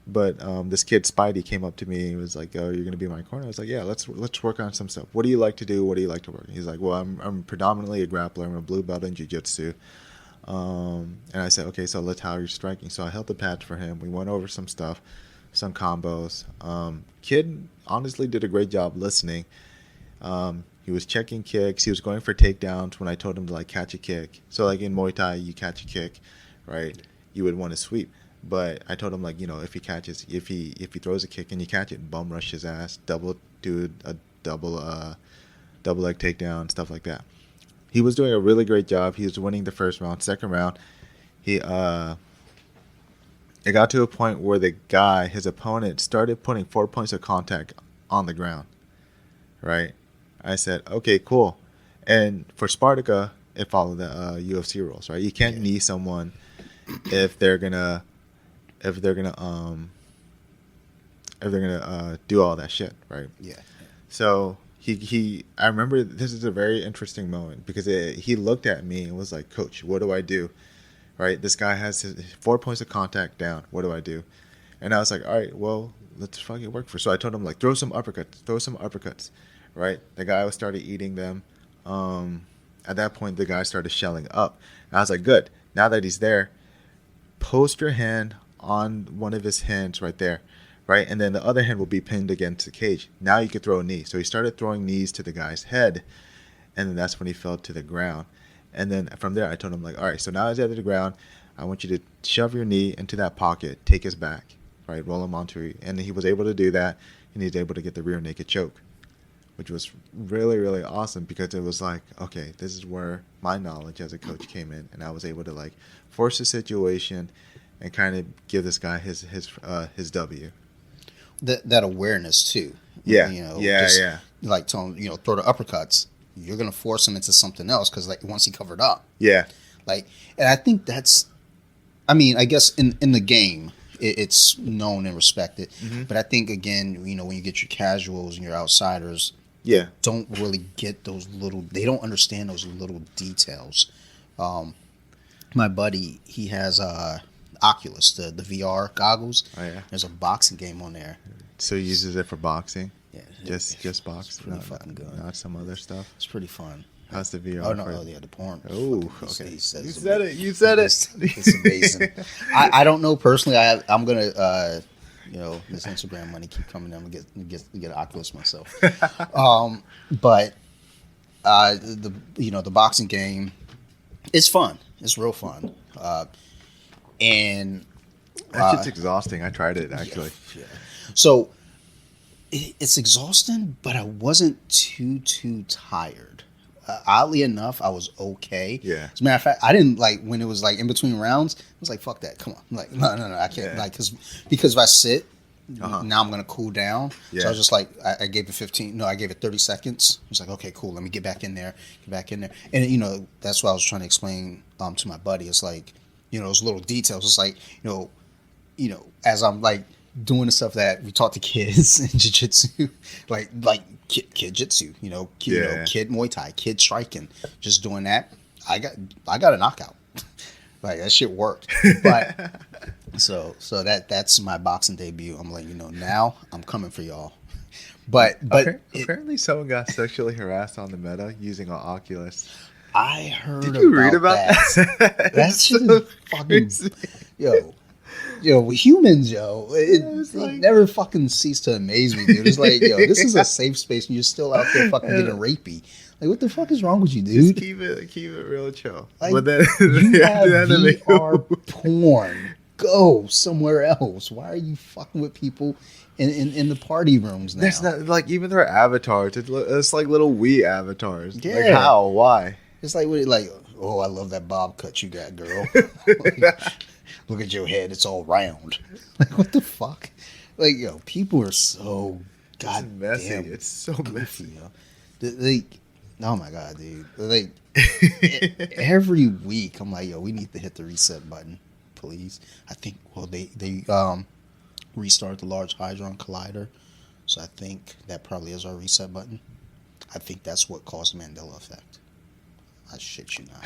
But this kid Spidey came up to me and was like, "Oh, you're gonna be my corner." I was like, "Yeah, let's work on some stuff. What do you like to do? What do you like to work?" He's like, "Well, I'm predominantly a grappler. I'm a blue belt in jiu-jitsu." And I said, "Okay, so let's how you're striking." So I held the pads for him. We went over some stuff, some combos. Kid honestly did a great job listening. He was checking kicks. He was going for takedowns when I told him to like catch a kick. So like in Muay Thai, you catch a kick, right? You would want to sweep. But I told him like if he throws a kick and you catch it, bum rush his ass, double leg takedown, stuff like that. He was doing a really great job. He was winning the first round. Second round, it got to a point where his opponent, started putting 4 points of contact on the ground. Right? I said, okay, cool. And for Spartica, it followed the UFC rules, right? You can't knee someone if they're gonna do all that shit, right? Yeah. So I remember this is a very interesting moment because he looked at me and was like, "Coach, what do I do?" Right? This guy has his 4 points of contact down. What do I do? And I was like, "All right, well, let's fucking work for." So I told him like, throw some uppercuts, right? The guy started eating them. At that point, the guy started shelling up. And I was like, "Good. Now that he's there, post your hand on one of his hands right there." Right, and then the other hand will be pinned against the cage. Now you could throw a knee. So he started throwing knees to the guy's head, and then that's when he fell to the ground. And then from there, I told him like, all right, so now he's at the ground. I want you to shove your knee into that pocket, take his back, right, roll him onto it. And he was able to do that, and he was able to get the rear naked choke, which was really, really awesome because it was like, okay, this is where my knowledge as a coach came in, and I was able to like force the situation and kind of give this guy his W. That awareness too. Yeah. Yeah. Like telling throw the uppercuts. You're gonna force him into something else because like once he covered up. Yeah. Like, and I think that's. I mean, I guess in the game it's known and respected, but I think again, when you get your casuals and your outsiders, don't really get those little. They don't understand those little details. My buddy, he has Oculus, the VR goggles. Oh yeah. There's a boxing game on there. So he uses it for boxing? Yeah. Just boxing? Really fucking good. Not some other stuff? It's pretty fun. How's the VR? Oh no, yeah, the porn. Oh, okay. He says You said it. It's amazing. I don't know personally. I'm gonna this Instagram money keep coming. I'm gonna get an Oculus myself. But the boxing game, it's fun. It's real fun. And that shit's exhausting. I tried it actually. Yeah. So it's exhausting, but I wasn't too tired. Oddly enough, I was okay. Yeah. As a matter of fact, I didn't like when it was like in between rounds. I was like, "Fuck that! Come on!" Like, no, I can't. Yeah. Like, because if I sit, now I'm gonna cool down. Yeah. So I was just like, I gave it 15. No, I gave it 30 seconds. I was like, okay, cool. Let me get back in there. And that's what I was trying to explain to my buddy. It's like, those little details. It's like, as I'm like doing the stuff that we taught the kids in jiu-jitsu, like kid jitsu, kid Muay Thai, kid striking, just doing that. I got a knockout. Like that shit worked. But so that's my boxing debut. I'm like, now I'm coming for y'all. But apparently someone got sexually harassed on the meta using an Oculus. I heard. Did you read about that? That's so fucking humans, it never fucking cease to amaze me, dude. It's like, this is a safe space and you're still out there fucking getting rapey. Like, what the fuck is wrong with you, dude? Just keep it real chill. Like, but then you have VR porn. Go somewhere else. Why are you fucking with people in the party rooms now? That's not like even their avatars. It's like little Wii avatars. Yeah. Like how? Why? It's like, oh, I love that bob cut you got, girl. Look at your head. It's all round. Like, what the fuck? Like, people are so goddamn messy. It's so messy. Oh my god, dude. Like, every week, I'm like, we need to hit the reset button, please. I think, they restart the Large Hadron Collider. So I think that probably is our reset button. I think that's what caused the Mandela effect. I shit you not.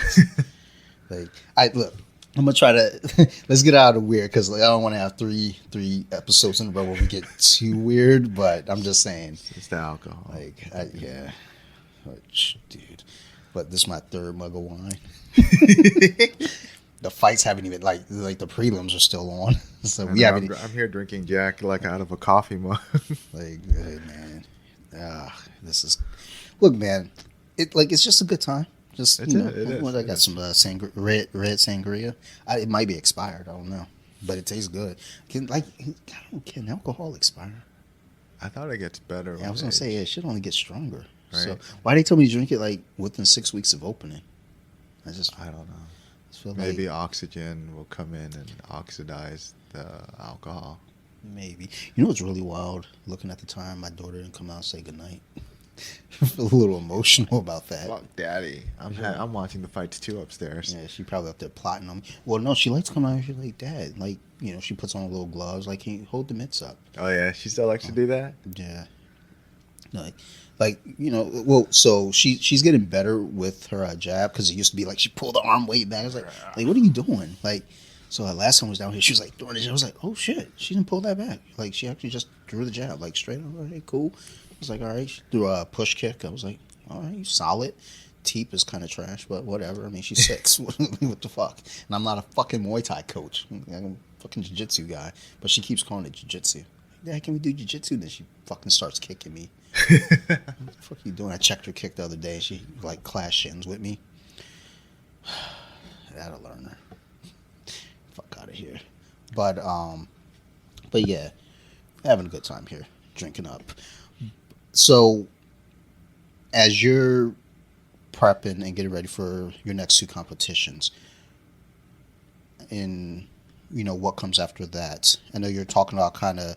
I'm gonna try to let's get out of weird because I don't want to have three episodes in a row where we get too weird. But I'm just saying, it's the alcohol. Dude. But this is my third mug of wine. The fights haven't even like the prelims are still on, so we haven't. I'm here drinking Jack like out of a coffee mug. Like, hey man, this is look, man. It's just a good time. Just it is. I got some red sangria. It might be expired. I don't know, but it tastes good. Can alcohol expire? I thought it gets better. Yeah, I was with gonna say, age, yeah, it should only get stronger. So right? why they tell me to drink it like within 6 weeks of opening? I just I don't know. feel like Maybe oxygen will come in and oxidize the alcohol. maybe. You know what's really wild? Looking at the time, my daughter didn't come out and say goodnight. I feel a little emotional about that. Fuck, daddy. I'm watching the fights too upstairs. Yeah, she probably up there plotting on me. Well, no, she likes to come out and she's like, Dad, like, she puts on little gloves, like, can you hold the mitts up? Oh yeah, she still likes to do that. Yeah. Well, so she's getting better with her jab because it used to be like she pulled the arm weight back. I was like, what are you doing? Like, so last time I was down here, she was like throwing it. I was like, oh shit, she didn't pull that back. Like, she actually just threw the jab, like straight up. Hey, cool. I was like, all right. She threw a push kick. I was like, all right, solid. Teep is kind of trash, but whatever. I mean, she's 6. What the fuck? And I'm not a fucking Muay Thai coach. I'm a fucking jiu-jitsu guy. But she keeps calling it jiu-jitsu. Dad, can we do jiu-jitsu? Then she fucking starts kicking me. What the fuck are you doing? I checked her kick the other day. She like clash shins with me. I gotta learn her. Fuck out of here. But yeah, having a good time here, drinking up. So, as you're prepping and getting ready for your next 2 competitions, and what comes after that, I know you're talking about kind of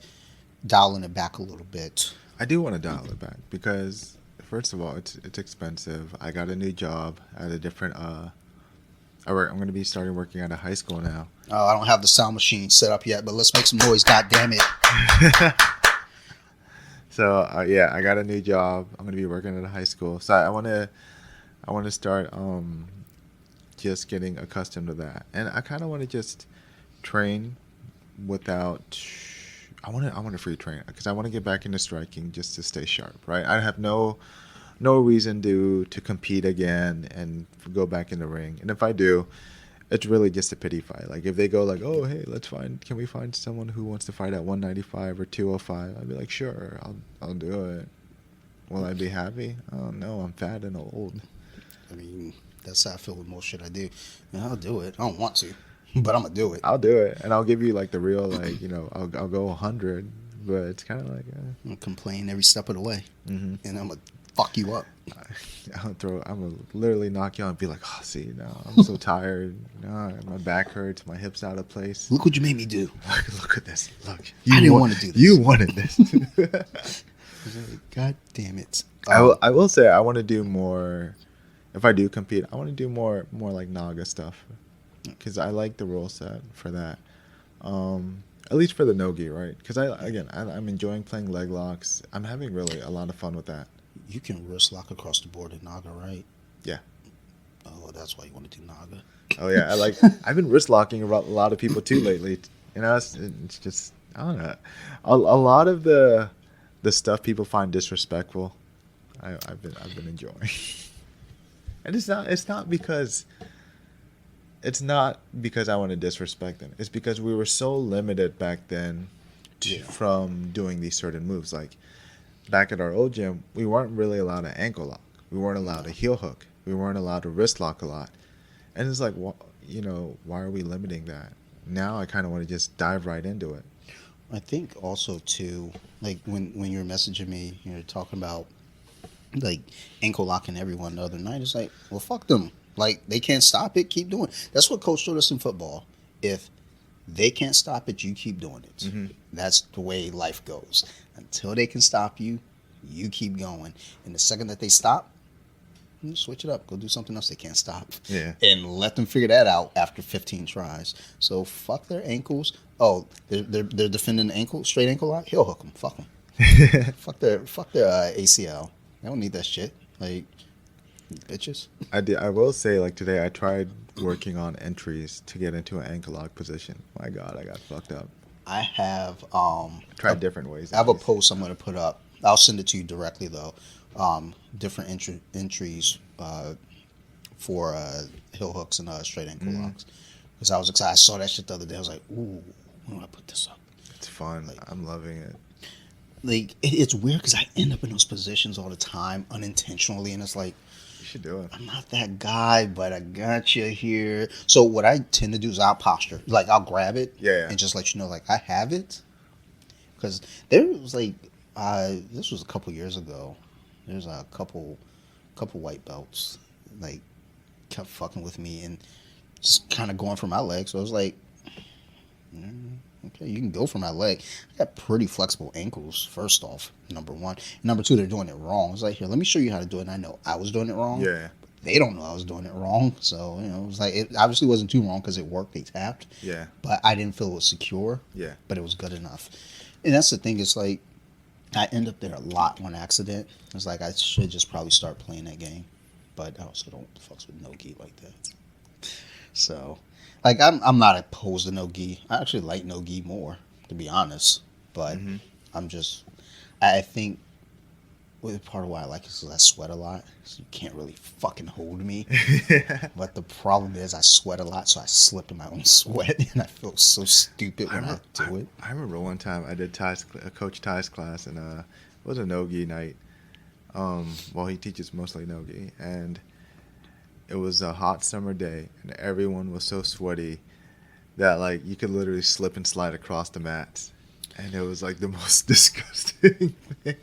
dialing it back a little bit. I do want to dial it back because, first of all, it's expensive. I got a new job at a different. I'm going to be starting working at a high school now. Oh, I don't have the sound machine set up yet, but let's make some noise. God damn it! So yeah, I got a new job. I'm going to be working at a high school. So I want to start just getting accustomed to that, and I kind of want to just train without. I want to free train because I want to get back into striking just to stay sharp, right? I have no reason to compete again and go back in the ring. And if I do, it's really just a pity fight. Like if they go like, oh hey, can we find someone who wants to fight at 195 or 205? I'd be like, sure, I'll do it. Will I be happy? Oh no, I'm fat and old. I mean, that's how I feel with most shit I do. Yeah, I'll do it. I don't want to. But I'm gonna do it. I'll do it, and I'll give you like the real I'll go 100, but it's kind of like I'm gonna complain every step of the way, mm-hmm. and I'm gonna fuck you up. I'm gonna literally knock you out and be like, oh, see, no, I'm so tired. No, my back hurts, my hips out of place. Look what you made me do. Look at this. Look, I didn't want to do this. You wanted this. God damn it. I will say I want to do more. If I do compete, I want to do more like Naga stuff. Because I like the rule set for that, at least for the nogi, right? Because I'm enjoying playing leg locks. I'm having really a lot of fun with that. You can wrist lock across the board in Naga, right? Yeah. Oh, that's why you want to do Naga. Oh yeah, I've been wrist locking a lot of people too lately. It's just I don't know. A lot of the stuff people find disrespectful, I've been enjoying, and it's not because. It's not because I want to disrespect them. It's because we were so limited back then from doing these certain moves. Like back at our old gym, we weren't really allowed to ankle lock. We weren't allowed to heel hook. We weren't allowed to wrist lock a lot. And it's like, why are we limiting that? Now I kind of want to just dive right into it. I think also too, like when you're messaging me, you're talking about like ankle locking everyone the other night. It's like, well, fuck them. Like, they can't stop it, keep doing it. That's what Coach told us in football. If they can't stop it, you keep doing it. Mm-hmm. That's the way life goes. Until they can stop you, you keep going. And the second that they stop, you switch it up. Go do something else they can't stop. Yeah. And let them figure that out after 15 tries. So fuck their ankles. Oh, they're defending the ankle, straight ankle lock? He'll hook them. Fuck them. fuck their ACL. They don't need that shit. Like, bitches. I will say, like today, I tried working on entries to get into an ankle lock position. My God, I got fucked up. I have tried different ways. I have a post I'm going to put up. I'll send it to you directly though. Different entries for heel hooks and straight ankle locks. Because I was excited. I saw that shit the other day. I was like, ooh, when do I put this up? It's fun. Like, I'm loving it. Like it's weird because I end up in those positions all the time unintentionally, and it's like, you should do it. I'm not that guy, but I got you here. So what I tend to do is I'll posture. Like, I'll grab it and just let you know, like, I have it. Because there was, like, This was a couple years ago. There's a couple white belts like kept fucking with me and just kind of going for my leg. So I was like, okay, you can go for my leg. I got pretty flexible ankles. First off, number one. Number two, they're doing it wrong. It's like, here, let me show you how to do it. And I know I was doing it wrong. Yeah. They don't know I was doing it wrong. So, you know, it was like, it obviously wasn't too wrong because it worked. They tapped. Yeah. But I didn't feel it was secure. Yeah. But it was good enough. And that's the thing. It's like, I end up there a lot on accident. It's like, I should just probably start playing that game. But I also don't fucks with no gi like that. So, like, I'm not opposed to no gi. I actually like no gi more, to be honest. But I'm just, I think, well, part of why I like it is because I sweat a lot. So you can't really fucking hold me. But the problem is I sweat a lot, so I slip in my own sweat, and I feel so stupid when I do it. I remember one time I did Coach Ty's class, and it was a no-gi night. Well, he teaches mostly no-gi, and it was a hot summer day, and everyone was so sweaty that like you could literally slip and slide across the mats. And it was like the most disgusting thing.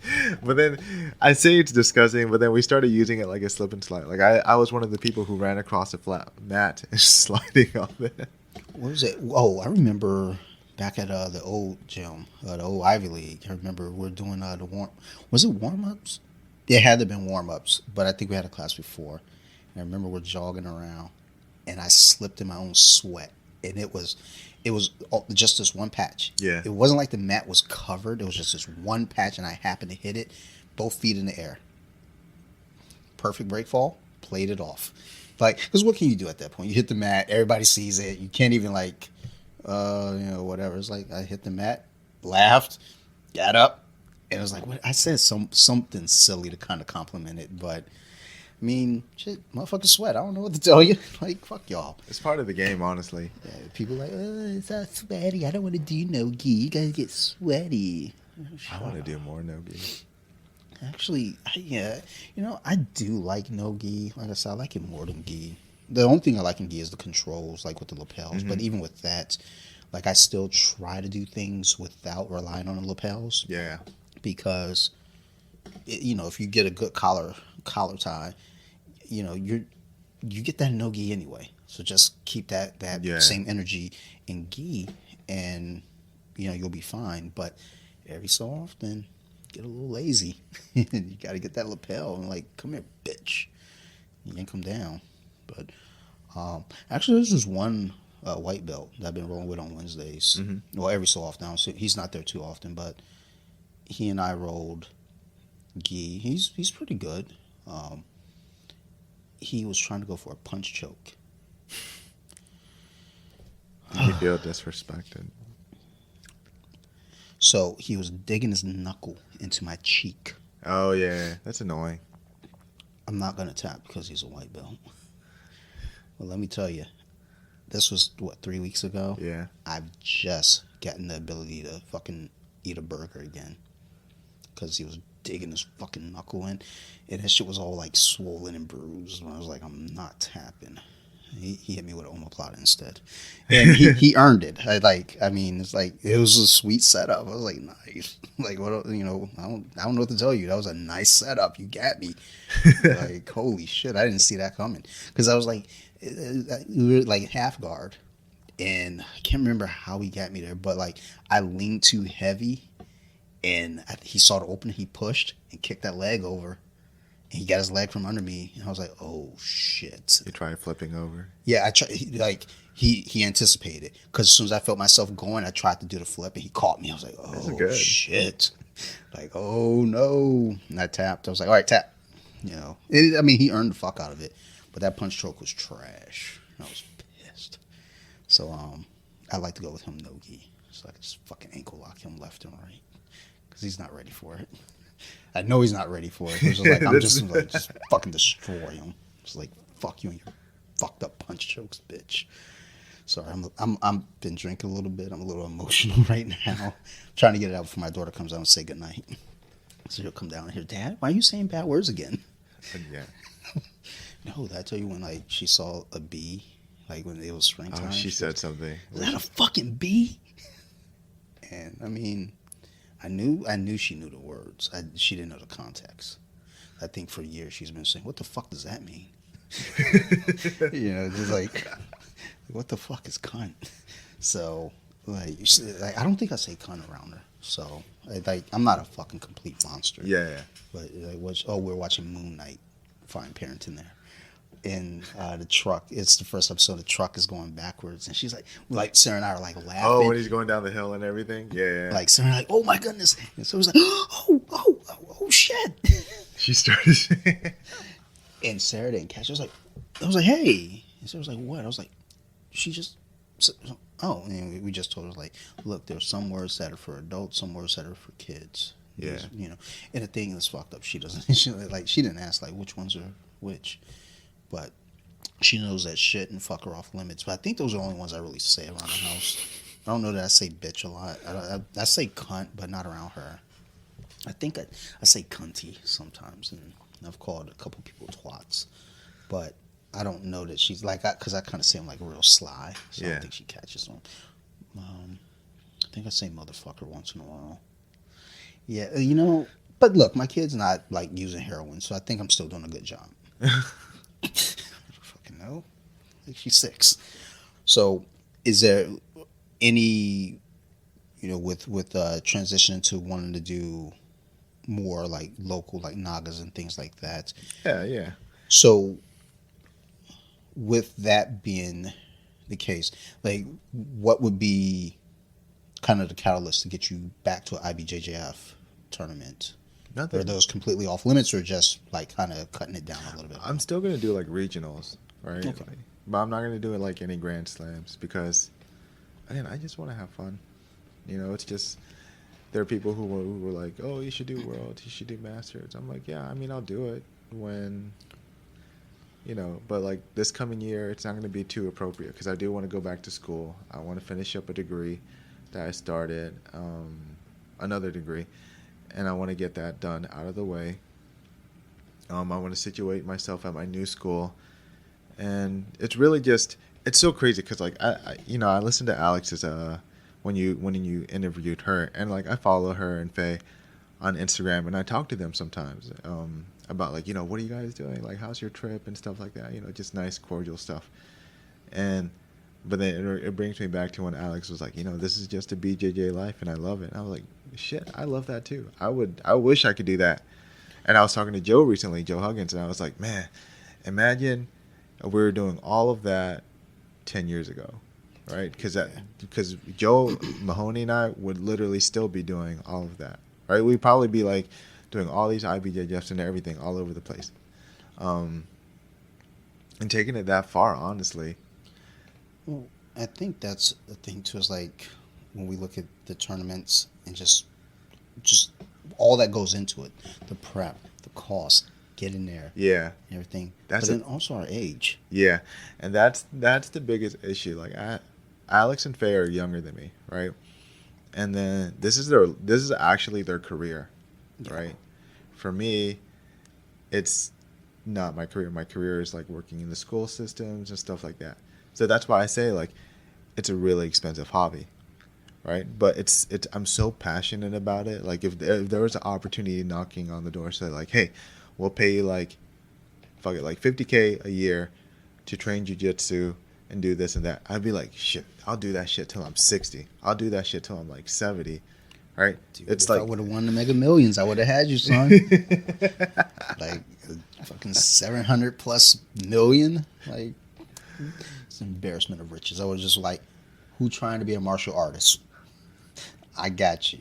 But then I say it's disgusting, but then we started using it like a slip and slide. Like I was one of the people who ran across a flat mat and sliding off it. What was it? Oh, I remember back at the old gym, the old Ivy League. I remember we were doing the was it warm-ups? It had to have been warm-ups, but I think we had a class before. And I remember we're jogging around, and I slipped in my own sweat. And it was just this one patch. Yeah. It wasn't like the mat was covered. It was just this one patch, and I happened to hit it, both feet in the air. Perfect break fall, played it off. Like, because what can you do at that point? You hit the mat, everybody sees it. You can't even like, whatever. It's like I hit the mat, laughed, got up, and it was like, what? I said something silly to kind of compliment it, but. I mean, shit, motherfucker sweat. I don't know what to tell you. Like, fuck y'all. It's part of the game, honestly. Yeah, people like, oh, it's all sweaty. I don't want to do no-gi. You guys get sweaty. I want to do more no-gi. Actually, I do like no-gi. Like I said, I like it more than gi. The only thing I like in gi is the controls, like with the lapels. But even with that, like I still try to do things without relying on the lapels. Yeah. Because, if you get a good collar tie, you get that no gi anyway. So just keep that same energy in gi, and you'll be fine. But every so often, get a little lazy. You got to get that lapel and like, come here, bitch. You yank them down. But actually, there's this one white belt that I've been rolling with on Wednesdays. Well, every so often. He's not there too often, but he and I rolled gi. He's pretty good. He was trying to go for a punch choke. Did he feel disrespected? So he was digging his knuckle into my cheek. Oh yeah, that's annoying. I'm not gonna tap because he's a white belt. Well, let me tell you, this was 3 weeks ago. Yeah. I've just gotten the ability to fucking eat a burger again because he was digging his fucking knuckle in, and that shit was all like swollen and bruised. And I was like, I'm not tapping. He hit me with an omoplata instead, and he earned it. It's like it was a sweet setup. I was like, nice. Like, what, I don't know what to tell you. That was a nice setup. You got me. Like, holy shit, I didn't see that coming because I was like, we were like half guard, and I can't remember how he got me there, but like I leaned too heavy. And he saw the opening, he pushed and kicked that leg over. And he got his leg from under me. And I was like, oh, shit. You tried flipping over? Yeah, I tried. He anticipated. Because as soon as I felt myself going, I tried to do the flip. And he caught me. I was like, oh, shit. Like, oh, no. And I tapped. I was like, all right, tap. He earned the fuck out of it. But that punch choke was trash. I was pissed. So I like to go with him no-gi. So I could just fucking ankle lock him left and right. Because he's not ready for it. I know he's not ready for it. It's like, I'm just fucking destroy him. It's like, fuck you and your fucked up punch chokes, bitch. Sorry, I'm been drinking a little bit. I'm a little emotional right now. Trying to get it out before my daughter comes out and say goodnight. So she'll come down and hear, Dad, why are you saying bad words again? Yeah. No, did I tell you when like she saw a bee, like when it was springtime? Oh, she said something. Is that a fucking bee? And I knew she knew the words. She didn't know the context. I think for years she's been saying, "What the fuck does that mean?" Just like, what the fuck is cunt? So like I don't think I say cunt around her. So I'm not a fucking complete monster. Yeah. But we're watching Moon Knight. Fine parenting there. In the truck, it's the first episode. The truck is going backwards, and she's like Sarah and I are like laughing. Oh, when he's going down the hill and everything. Yeah. Like Sarah, like, oh my goodness, and so it was like, oh shit. She started. And Sarah didn't catch it. I was like, hey. And Sarah was like, what? I was like, she just. Oh, and we just told her like, look, there's some words that are for adults, some words that are for kids. Yeah. And the thing that's fucked up, she doesn't. She didn't ask like which ones are which. But she knows that shit and fuck her off limits. But I think those are the only ones I really say around the house. I don't know that I say bitch a lot. I say cunt, but not around her. I think I say cunty sometimes, and I've called a couple people twats. But I don't know that she's like, because I kind of say I'm like real sly. So I don't think she catches them. I think I say motherfucker once in a while. Yeah, but look, my kid's not like using heroin, so I think I'm still doing a good job. I don't fucking know. I think she's 6. So, is there any, with transition to wanting to do more like local, like Nagas and things like that? Yeah. So, with that being the case, like, what would be kind of the catalyst to get you back to an IBJJF tournament? Nothing. Are those completely off limits, or just like kind of cutting it down a little bit? I'm still gonna do like regionals, right? Okay. But I'm not gonna do it like any Grand Slams because, again, I just want to have fun. It's just there are people who were like, oh, you should do Worlds, you should do Masters. I'm like, yeah, I mean, I'll do it when, but like this coming year, it's not gonna be too appropriate because I do want to go back to school. I want to finish up a degree that I started, another degree. And I want to get that done out of the way. I want to situate myself at my new school, and it's really just so crazy because like I listened to Alex's when you interviewed her, and like I follow her and Faye on Instagram, and I talk to them sometimes about like what are you guys doing, like how's your trip and stuff like that, just nice cordial stuff. But then it brings me back to when Alex was like, this is just a BJJ life, and I love it. And I was like, shit, I love that too. I wish I could do that. And I was talking to Joe recently, Joe Huggins, and I was like, man, imagine we were doing all of that 10 years ago, right? Because Joe Mahoney and I would literally still be doing all of that, right? We'd probably be like doing all these IBJJFs and everything all over the place, and taking it that far, honestly. Well, I think that's the thing too. Is like when we look at the tournaments and just all that goes into it, the prep, the cost, getting there, yeah, and everything. But then also our age. Yeah, and that's the biggest issue. Like Alex and Faye are younger than me, right? And then this is actually their career, right? For me, it's not my career. My career is like working in the school systems and stuff like that. So that's why I say like it's a really expensive hobby, right? But it's I'm so passionate about it. Like if there was an opportunity knocking on the door, say like, hey, we'll pay you like like $50K a year to train jiu-jitsu and do this and that, I'd be like, shit, I'll do that shit till I'm 60. I'll do that shit till I'm like 70. Right? Dude, it's if like I would have won the Mega Millions, I would have had you, son. Like fucking 700 plus million. Like it's an embarrassment of riches. I was just like, who trying to be a martial artist? I got you.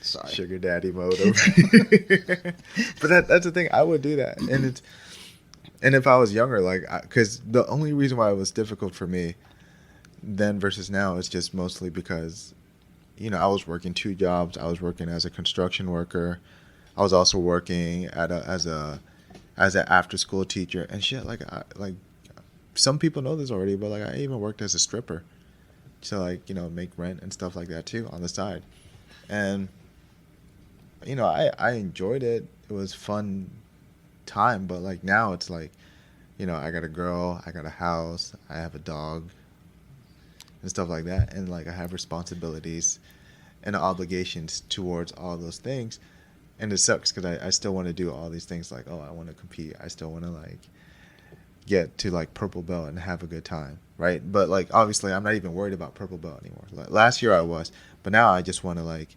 Sorry. Sugar daddy mode over here. But that's the thing. I would do that, and if I was younger, like, because the only reason why it was difficult for me then versus now is just mostly because, I was working 2 jobs. I was working as a construction worker. I was also working as an after school teacher and shit. Like some people know this already, but like I even worked as a stripper to like make rent and stuff like that too on the side. And I enjoyed it. It was fun time, but like now it's like, I got a girl, I got a house, I have a dog and stuff like that, and like I have responsibilities, and obligations towards all those things. And it sucks because I still want to do all these things like, oh, I want to compete. I still want to like get to like purple belt and have a good time, right? But like obviously I'm not even worried about purple belt anymore. Like, last year I was, but now I just want to like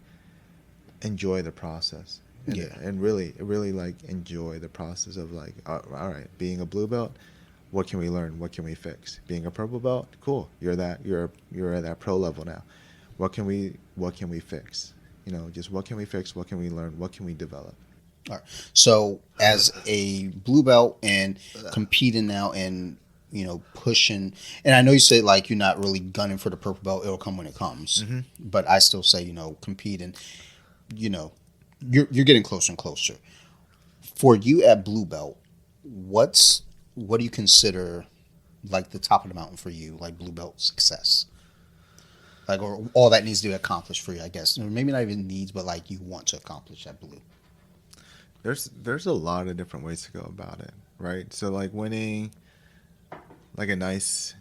enjoy the process. And really like enjoy the process of like, all right, being a blue belt, what can we learn? What can we fix? Being a purple belt, cool. You're at that pro level now. What can we fix? You know, just what can we fix? What can we learn? What can we develop? All right. So as a blue belt and competing now and pushing, and I know you say like you're not really gunning for the purple belt, it'll come when it comes. Mm-hmm. But I still say competing, you know, you're getting closer and closer. For you at blue belt, what do you consider like the top of the mountain for you, like blue belt success? Like, or all that needs to be accomplished for you, I guess. Or maybe not even needs, but like you want to accomplish at blue. There's a lot of different ways to go about it, right? So like winning like a nice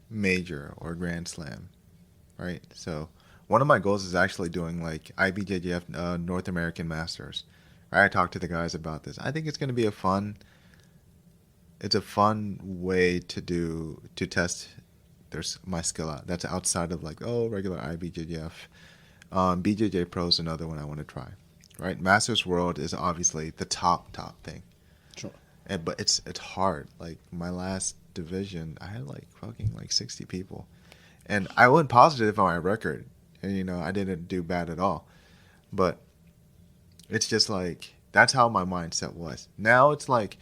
major or grand slam, right? So one of my goals is actually doing like IBJJF North American Masters. Right? I talked to the guys about this. I think it's going to be it's a fun way to test there's my skill out. That's outside of like regular IBJJF. BJJ Pro is another one I want to try. Right, Masters World is obviously the top thing. Sure. But it's hard. Like my last division, I had like fucking like 60 people, and I went positive on my record, and I didn't do bad at all. But it's just like that's how my mindset was. Now it's like,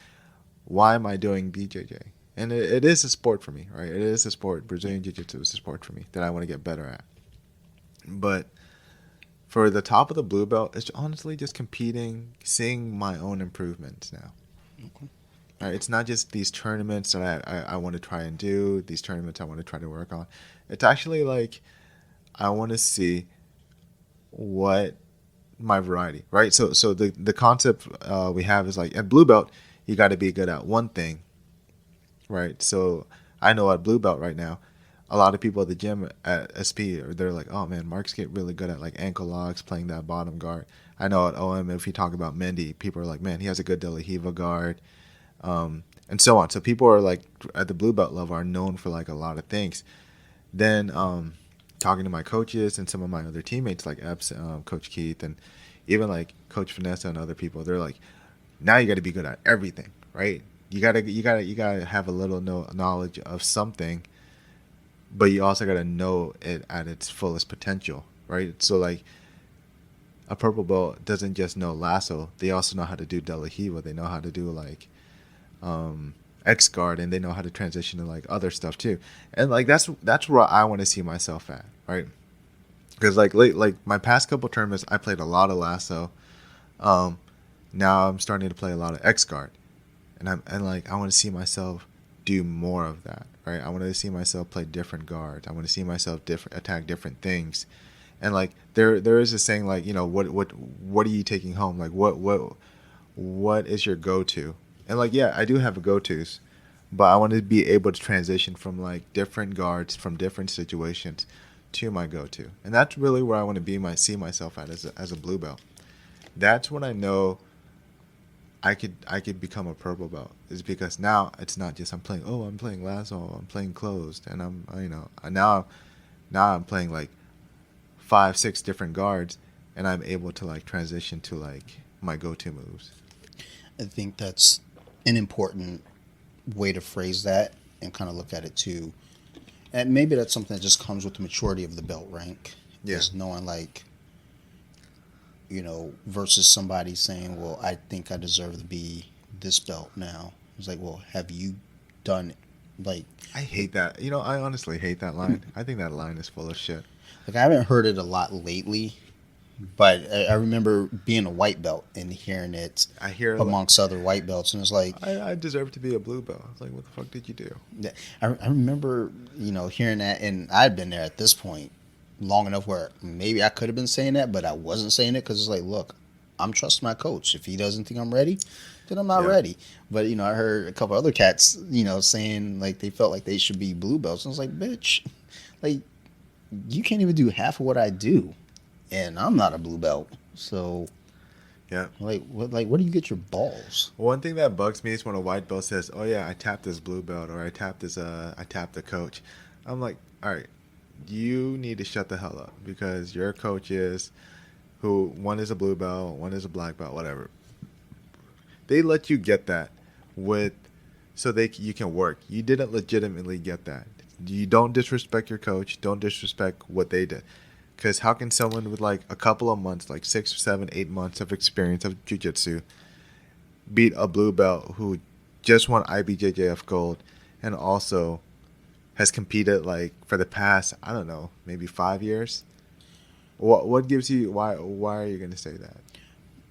why am I doing BJJ? And it is a sport for me, right? It is a sport. Brazilian Jiu-Jitsu is a sport for me that I want to get better at. But for the top of the blue belt, it's honestly just competing, seeing my own improvements now. Okay. Right? It's not just these tournaments that I want to try and do, these tournaments I want to try to work on. It's actually like I want to see what my variety, right? So the concept we have is like at blue belt, you got to be good at one thing, right? So I know at blue belt right now, a lot of people at the gym at SP, they're like, oh man, Mark's get really good at like ankle locks, playing that bottom guard. I know at OM, if you talk about Mendy, people are like, man, he has a good De La Riva guard, and so on. So people are like at the blue belt level are known for like a lot of things. Then talking to my coaches and some of my other teammates like Epps, Coach Keith, and even like Coach Vanessa and other people, they're like, now you got to be good at everything, right? You gotta have a little knowledge of something, but you also got to know it at its fullest potential, right? So like a purple belt doesn't just know lasso, they also know how to do De La Riva, they know how to do like X guard, and they know how to transition to like other stuff too. And like that's where I want to see myself at, right? Because like my past couple tournaments, I played a lot of lasso. Now I'm starting to play a lot of X guard, and I want to see myself do more of that, right? I want to see myself play different guards. I want to see myself attack different things, and like there is a saying like what are you taking home? Like what is your go-to? And like yeah, I do have a go-tos, but I want to be able to transition from like different guards from different situations to my go-to, and that's really where I want to see myself at as a blue belt. That's when I know I could become a purple belt, is because now it's not just I'm playing lasso, I'm playing closed, and now I'm playing like 5-6 different guards, and I'm able to like transition to like my go-to moves. I think that's an important way to phrase that and kind of look at it too. And maybe that's something that just comes with the maturity of the belt rank. Yeah. Is knowing like, versus somebody saying, well, I think I deserve to be this belt now. It's like, well, have you done it? Like, I hate that. I honestly hate that line. I think that line is full of shit. Like, I haven't heard it a lot lately, but I remember being a white belt and hearing it amongst other white belts, and it's like, I deserve to be a blue belt. It's like, what the fuck did you do? I remember, hearing that, and I'd been there at this point long enough where maybe I could have been saying that, but I wasn't saying it because it's like, look, I'm trusting my coach. If he doesn't think I'm ready, then I'm not ready. But, I heard a couple other cats, saying like they felt like they should be blue belts. And I was like, bitch, like, you can't even do half of what I do. and I'm not a blue belt. So, Yeah. where do you get your balls? One thing that bugs me is when a white belt says, "Oh yeah, I tapped this blue belt," or I tapped the coach." I'm like, all right, you need to shut the hell up because your coaches, who one is a blue belt, one is a black belt, whatever. They let you get that with so you can work. You didn't legitimately get that. You don't disrespect your coach. Don't disrespect what they did. Because how can someone with like a couple of months, like 6, 7, 8 months of experience of jiu-jitsu, beat a blue belt who just won IBJJF gold and also has competed like for the past, I don't know, maybe 5 years? What gives you why are you going to say that?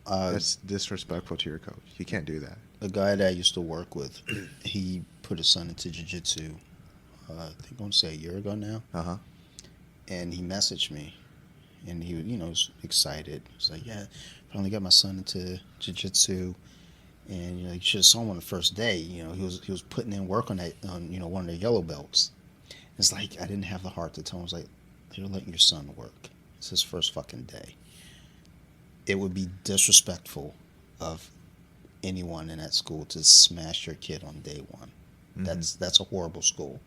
That's disrespectful to your coach. You can't do that. The guy that I used to work with, he put his son into jiu-jitsu, I think I want to say a year ago now. Uh-huh. And he messaged me, and he, was excited. He was like, "Yeah, finally got my son into jiu-jitsu." And you should have saw him on the first day. He was putting in work on that one of their yellow belts. It's like I didn't have the heart to tell him. I was like, "You're letting your son work. It's his first fucking day. It would be disrespectful of anyone in that school to smash your kid on day one. Mm-hmm. That's a horrible school.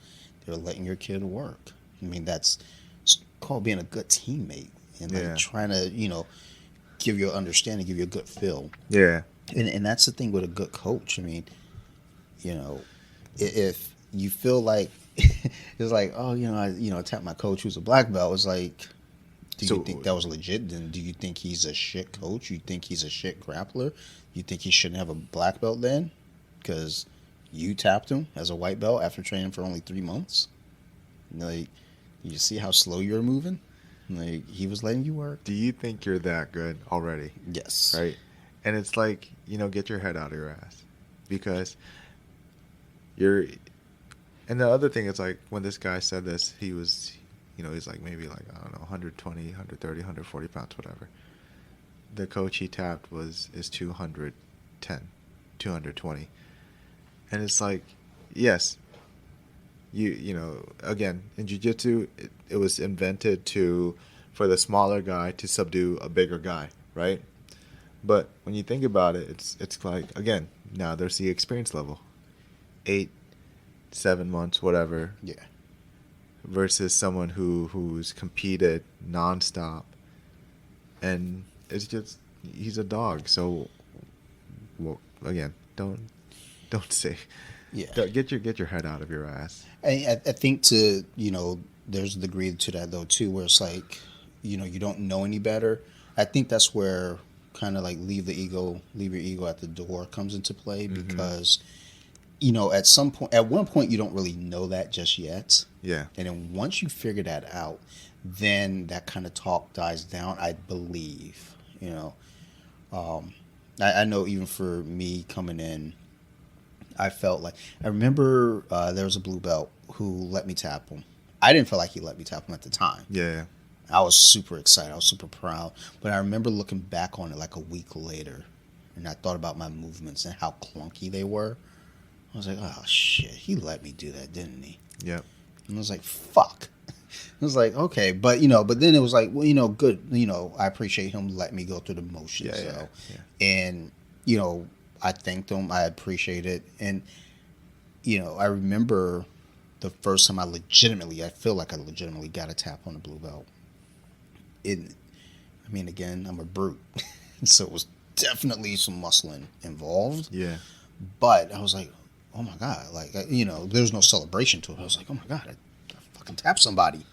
They're letting your kid work. I mean, that's called being a good teammate and trying to give you an understanding, give you a good feel. Yeah. And that's the thing with a good coach. I mean, if you feel like it's like, oh, I tapped my coach who's a black belt. It's like, do you think that was legit? Then do you think he's a shit coach? You think he's a shit grappler? You think he shouldn't have a black belt then? Because you tapped him as a white belt after training for only 3 months? Like, you see how slow you're moving? Like, he was letting you work. Do you think you're that good already? Yes. Right? And it's like, get your head out of your ass. Because you're... And the other thing is, like, when this guy said this, he was, he's like maybe like, I don't know, 120, 130, 140 pounds, whatever. The coach he tapped is 210, 220. And it's like, yes, again, in jiu-jitsu, it was invented for the smaller guy to subdue a bigger guy, right? But when you think about it, it's like, again, now there's the experience level. 8, 7 months, whatever. Yeah. Versus someone who's competed nonstop. And it's just, he's a dog. So, well, again, don't say. Yeah. Get your head out of your ass. I think there's a degree to that though too, where it's like, you don't know any better. I think that's where kind of like leave your ego at the door comes into play because, at one point you don't really know that just yet. Yeah. And then once you figure that out, then that kind of talk dies down, I believe, I know even for me coming in, I felt like, I remember there was a blue belt who let me tap him. I didn't feel like he let me tap him at the time. Yeah. I was super excited. I was super proud. But I remember looking back on it like a week later, and I thought about my movements and how clunky they were. I was like, oh, shit, he let me do that, didn't he? Yep. And I was like, fuck. I was like, okay. But then it was like, well, good. I appreciate him letting me go through the motions. Yeah. And, I thanked him. I appreciate it. And, I remember the first time I feel like I legitimately got a tap on the blue belt. Again, I'm a brute. So it was definitely some muscling involved. Yeah. But I was like, oh my God. Like, there's no celebration to it. I was like, oh my God, I fucking tapped somebody.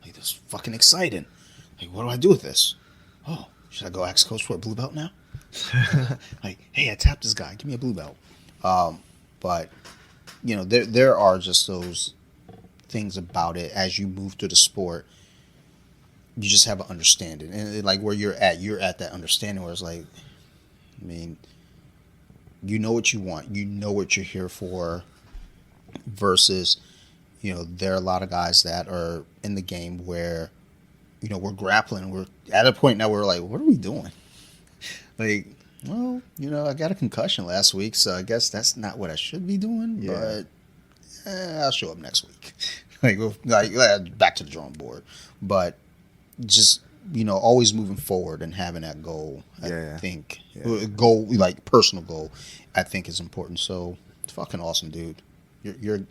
Like, this is fucking exciting. Like, what do I do with this? Oh, should I go ask coach for a blue belt now? Like, hey, I tapped this guy. Give me a blue belt. But, there are just those things about it as you move through the sport. You just have an understanding. And like where you're at that understanding where it's like, I mean, you know what you want. You know what you're here for versus, there are a lot of guys that are in the game where, we're grappling. We're at a point now where we're like, what are we doing? Like, well, I got a concussion last week, so I guess that's not what I should be doing, but I'll show up next week. Back to the drawing board. But just always moving forward and having that goal. I think goal, like personal goal, I think is important. So it's fucking awesome, dude. You're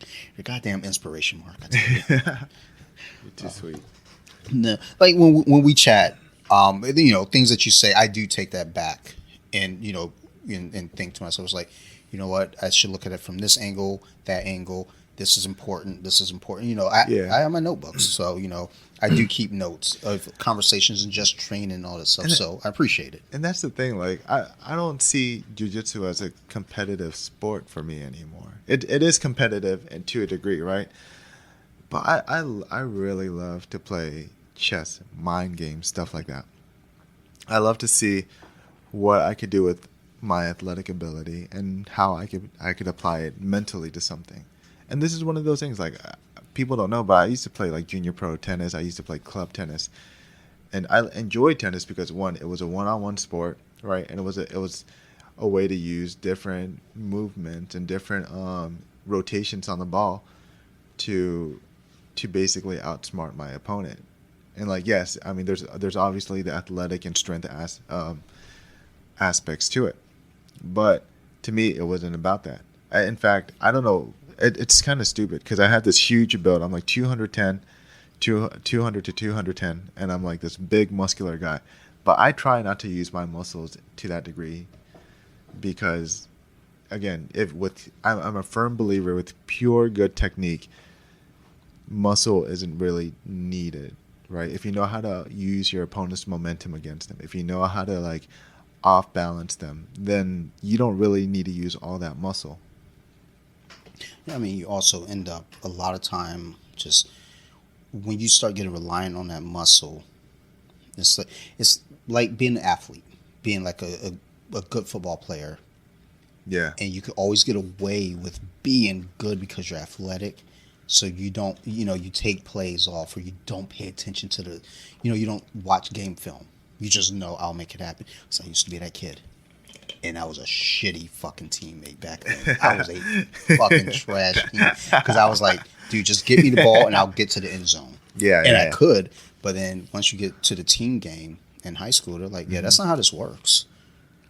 goddamn inspiration, Mark. I tell you. You're too sweet. No, like when we chat, things that you say, I do take that back, and and think to myself, it's like, you know what, I should look at it from this angle, that angle. This is important. This is important. I have my notebooks, so I do keep notes of conversations and just training and all that stuff. So I appreciate it. And that's the thing. Like I don't see jiu-jitsu as a competitive sport for me anymore. It is competitive and to a degree, right? But I really love to play chess, mind games, stuff like that. I love to see what I could do with my athletic ability and how I could apply it mentally to something. And this is one of those things, like, people don't know, but I used to play, like, junior pro tennis. I used to play club tennis. And I enjoyed tennis because, one, it was a one-on-one sport, right? And it was a way to use different movements and different rotations on the ball to basically outsmart my opponent. And, like, yes, I mean, there's obviously the athletic and strength aspects to it. But to me, it wasn't about that. In fact, I don't know. It's kind of stupid because I had this huge build. I'm like 200 to 210, and I'm like this big muscular guy. But I try not to use my muscles to that degree because, again, I'm a firm believer with pure good technique, muscle isn't really needed, right? If you know how to use your opponent's momentum against them, if you know how to like off balance them, then you don't really need to use all that muscle. Yeah, I mean, you also end up a lot of time just when you start getting reliant on that muscle. It's like being an athlete, being like a good football player. Yeah. And you can always get away with being good because you're athletic. So you don't, you take plays off, or you don't pay attention to the, you don't watch game film. You just know I'll make it happen. So I used to be that kid. And I was a shitty fucking teammate back then. I was a fucking trash teammate. Because I was like, dude, just get me the ball and I'll get to the end zone. Yeah. And I could. But then once you get to the team game in high school, they're like, yeah, that's not how this works.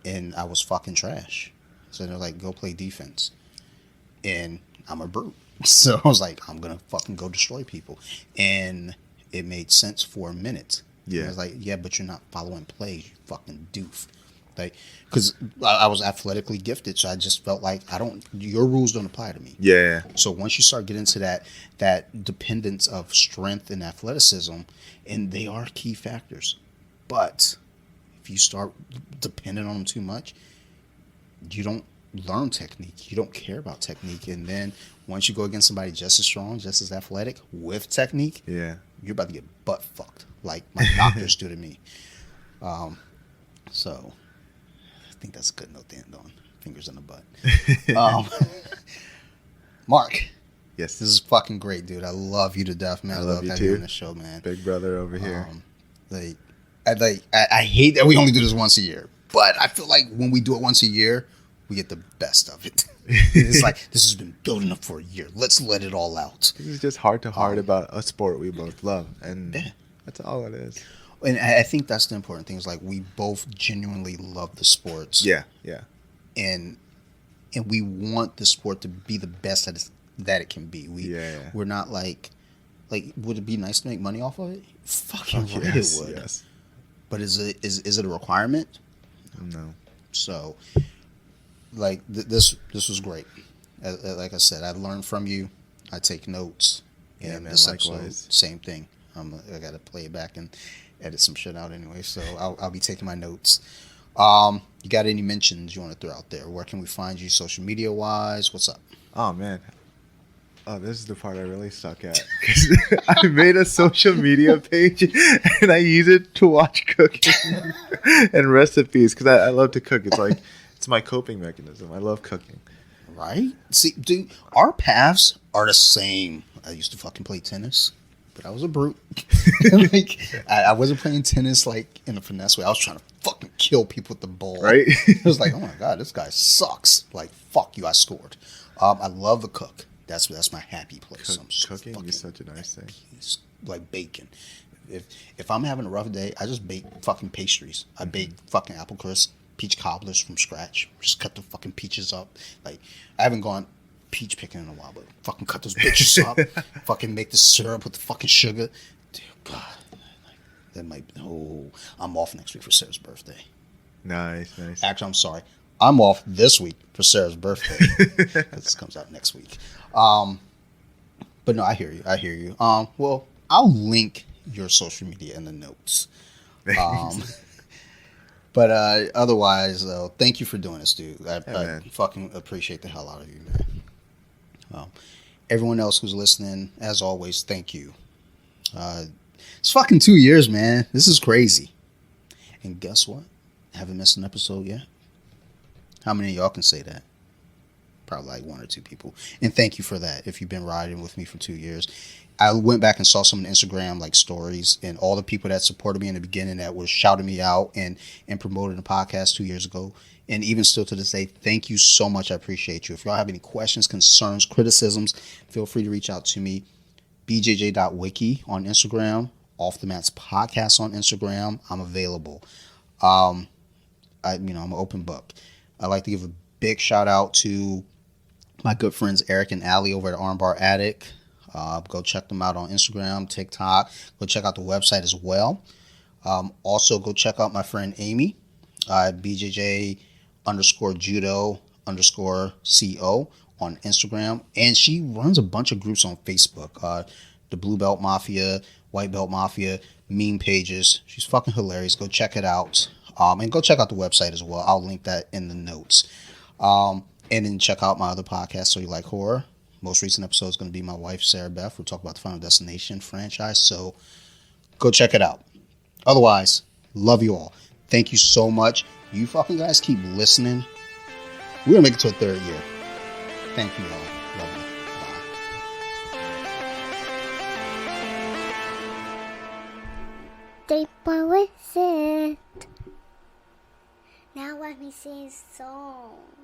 And I was fucking trash. So they're like, go play defense. And I'm a brute. So I was like, I'm going to fucking go destroy people. And it made sense for a minute. Yeah. I was like, yeah, but you're not following plays, you fucking doof. Like, because I was athletically gifted, so I just felt like your rules don't apply to me. Yeah. So once you start getting into that dependence of strength and athleticism, and they are key factors, but if you start depending on them too much, you don't learn technique. You don't care about technique, and then once you go against somebody just as strong, just as athletic with technique, yeah, you're about to get butt fucked, like my doctors do to me. So I think that's a good note to end on. Fingers in the butt. Mark. Yes. This is fucking great, dude. I love you to death, man. I love you having too. You on the show, man. Big brother over here. I hate that we only do this once a year, but I feel like when we do it once a year, we get the best of it. It's like, this has been building up for a year. Let's let it all out. This is just heart to heart about a sport we both love, and that's all it is. And I think that's the important thing, is like we both genuinely love the sports. Yeah. And we want the sport to be the best that it can be. We're not like, would it be nice to make money off of it? Fucking right, it would. Yes. But is it a requirement? No. So, like, this was great. Like I said, I learned from you. I take notes. Yeah, man. This Likewise. episode, same thing. I got to play it back and edit some shit out anyway. So I'll be taking my notes. You got any mentions you want to throw out there? Where can we find you social media wise? What's up? Oh man. Oh, this is the part I really suck at. 'Cause I made a social media page and I use it to watch cooking and recipes because I love to cook. It's like, it's my coping mechanism. I love cooking. Right? See, dude, our paths are the same. I used to fucking play tennis, but I was a brute. Like, I wasn't playing tennis like in a finesse way. I was trying to fucking kill people with the ball. Right? It was like, oh my God, this guy sucks. Like, fuck you, I scored. I love to cook. That's my happy place. Cooking is such a nice thing. Like bacon. If I'm having a rough day, I just bake fucking pastries. I bake fucking apple crisp, peach cobblers from scratch. Just cut the fucking peaches up. Like, I haven't gone peach picking in a while, but fucking cut those bitches up. Fucking make the syrup with the fucking sugar. Dude, God. That might. Oh, I'm off next week for Sarah's birthday. Nice. Actually, I'm sorry. I'm off this week for Sarah's birthday. This comes out next week. But no, I hear you. Well, I'll link your social media in the notes. But otherwise, thank you for doing this, dude. I fucking appreciate the hell out of you, man. Everyone else who's listening, as always, thank you. It's fucking 2 years, man. This is crazy. And guess what? Haven't missed an episode yet. How many of y'all can say that? Probably like 1 or 2 people. And thank you for that if you've been riding with me for 2 years. I went back and saw some Instagram like stories, and all the people that supported me in the beginning that was shouting me out and promoted the podcast 2 years ago. And even still to this day, thank you so much. I appreciate you. If y'all have any questions, concerns, criticisms, feel free to reach out to me. bjj.wiki on Instagram. Off the Mats Podcast on Instagram. I'm available. I'm an open book. I'd like to give a big shout out to my good friends Eric and Allie over at Armbar Attic. Go check them out on Instagram, TikTok. Go check out the website as well. Also, go check out my friend Amy, BJJ_judo_co on Instagram. And she runs a bunch of groups on Facebook. The Blue Belt Mafia, White Belt Mafia, meme pages. She's fucking hilarious. Go check it out. And go check out the website as well. I'll link that in the notes. And then check out my other podcast, So You Like Horror. Most recent episode is going to be my wife, Sarah Beth. We'll talk about the Final Destination franchise. So go check it out. Otherwise, love you all. Thank you so much. You fucking guys keep listening. We're going to make it to a 3rd year. Thank you all. Love you. Deep with it. Now let me sing a song.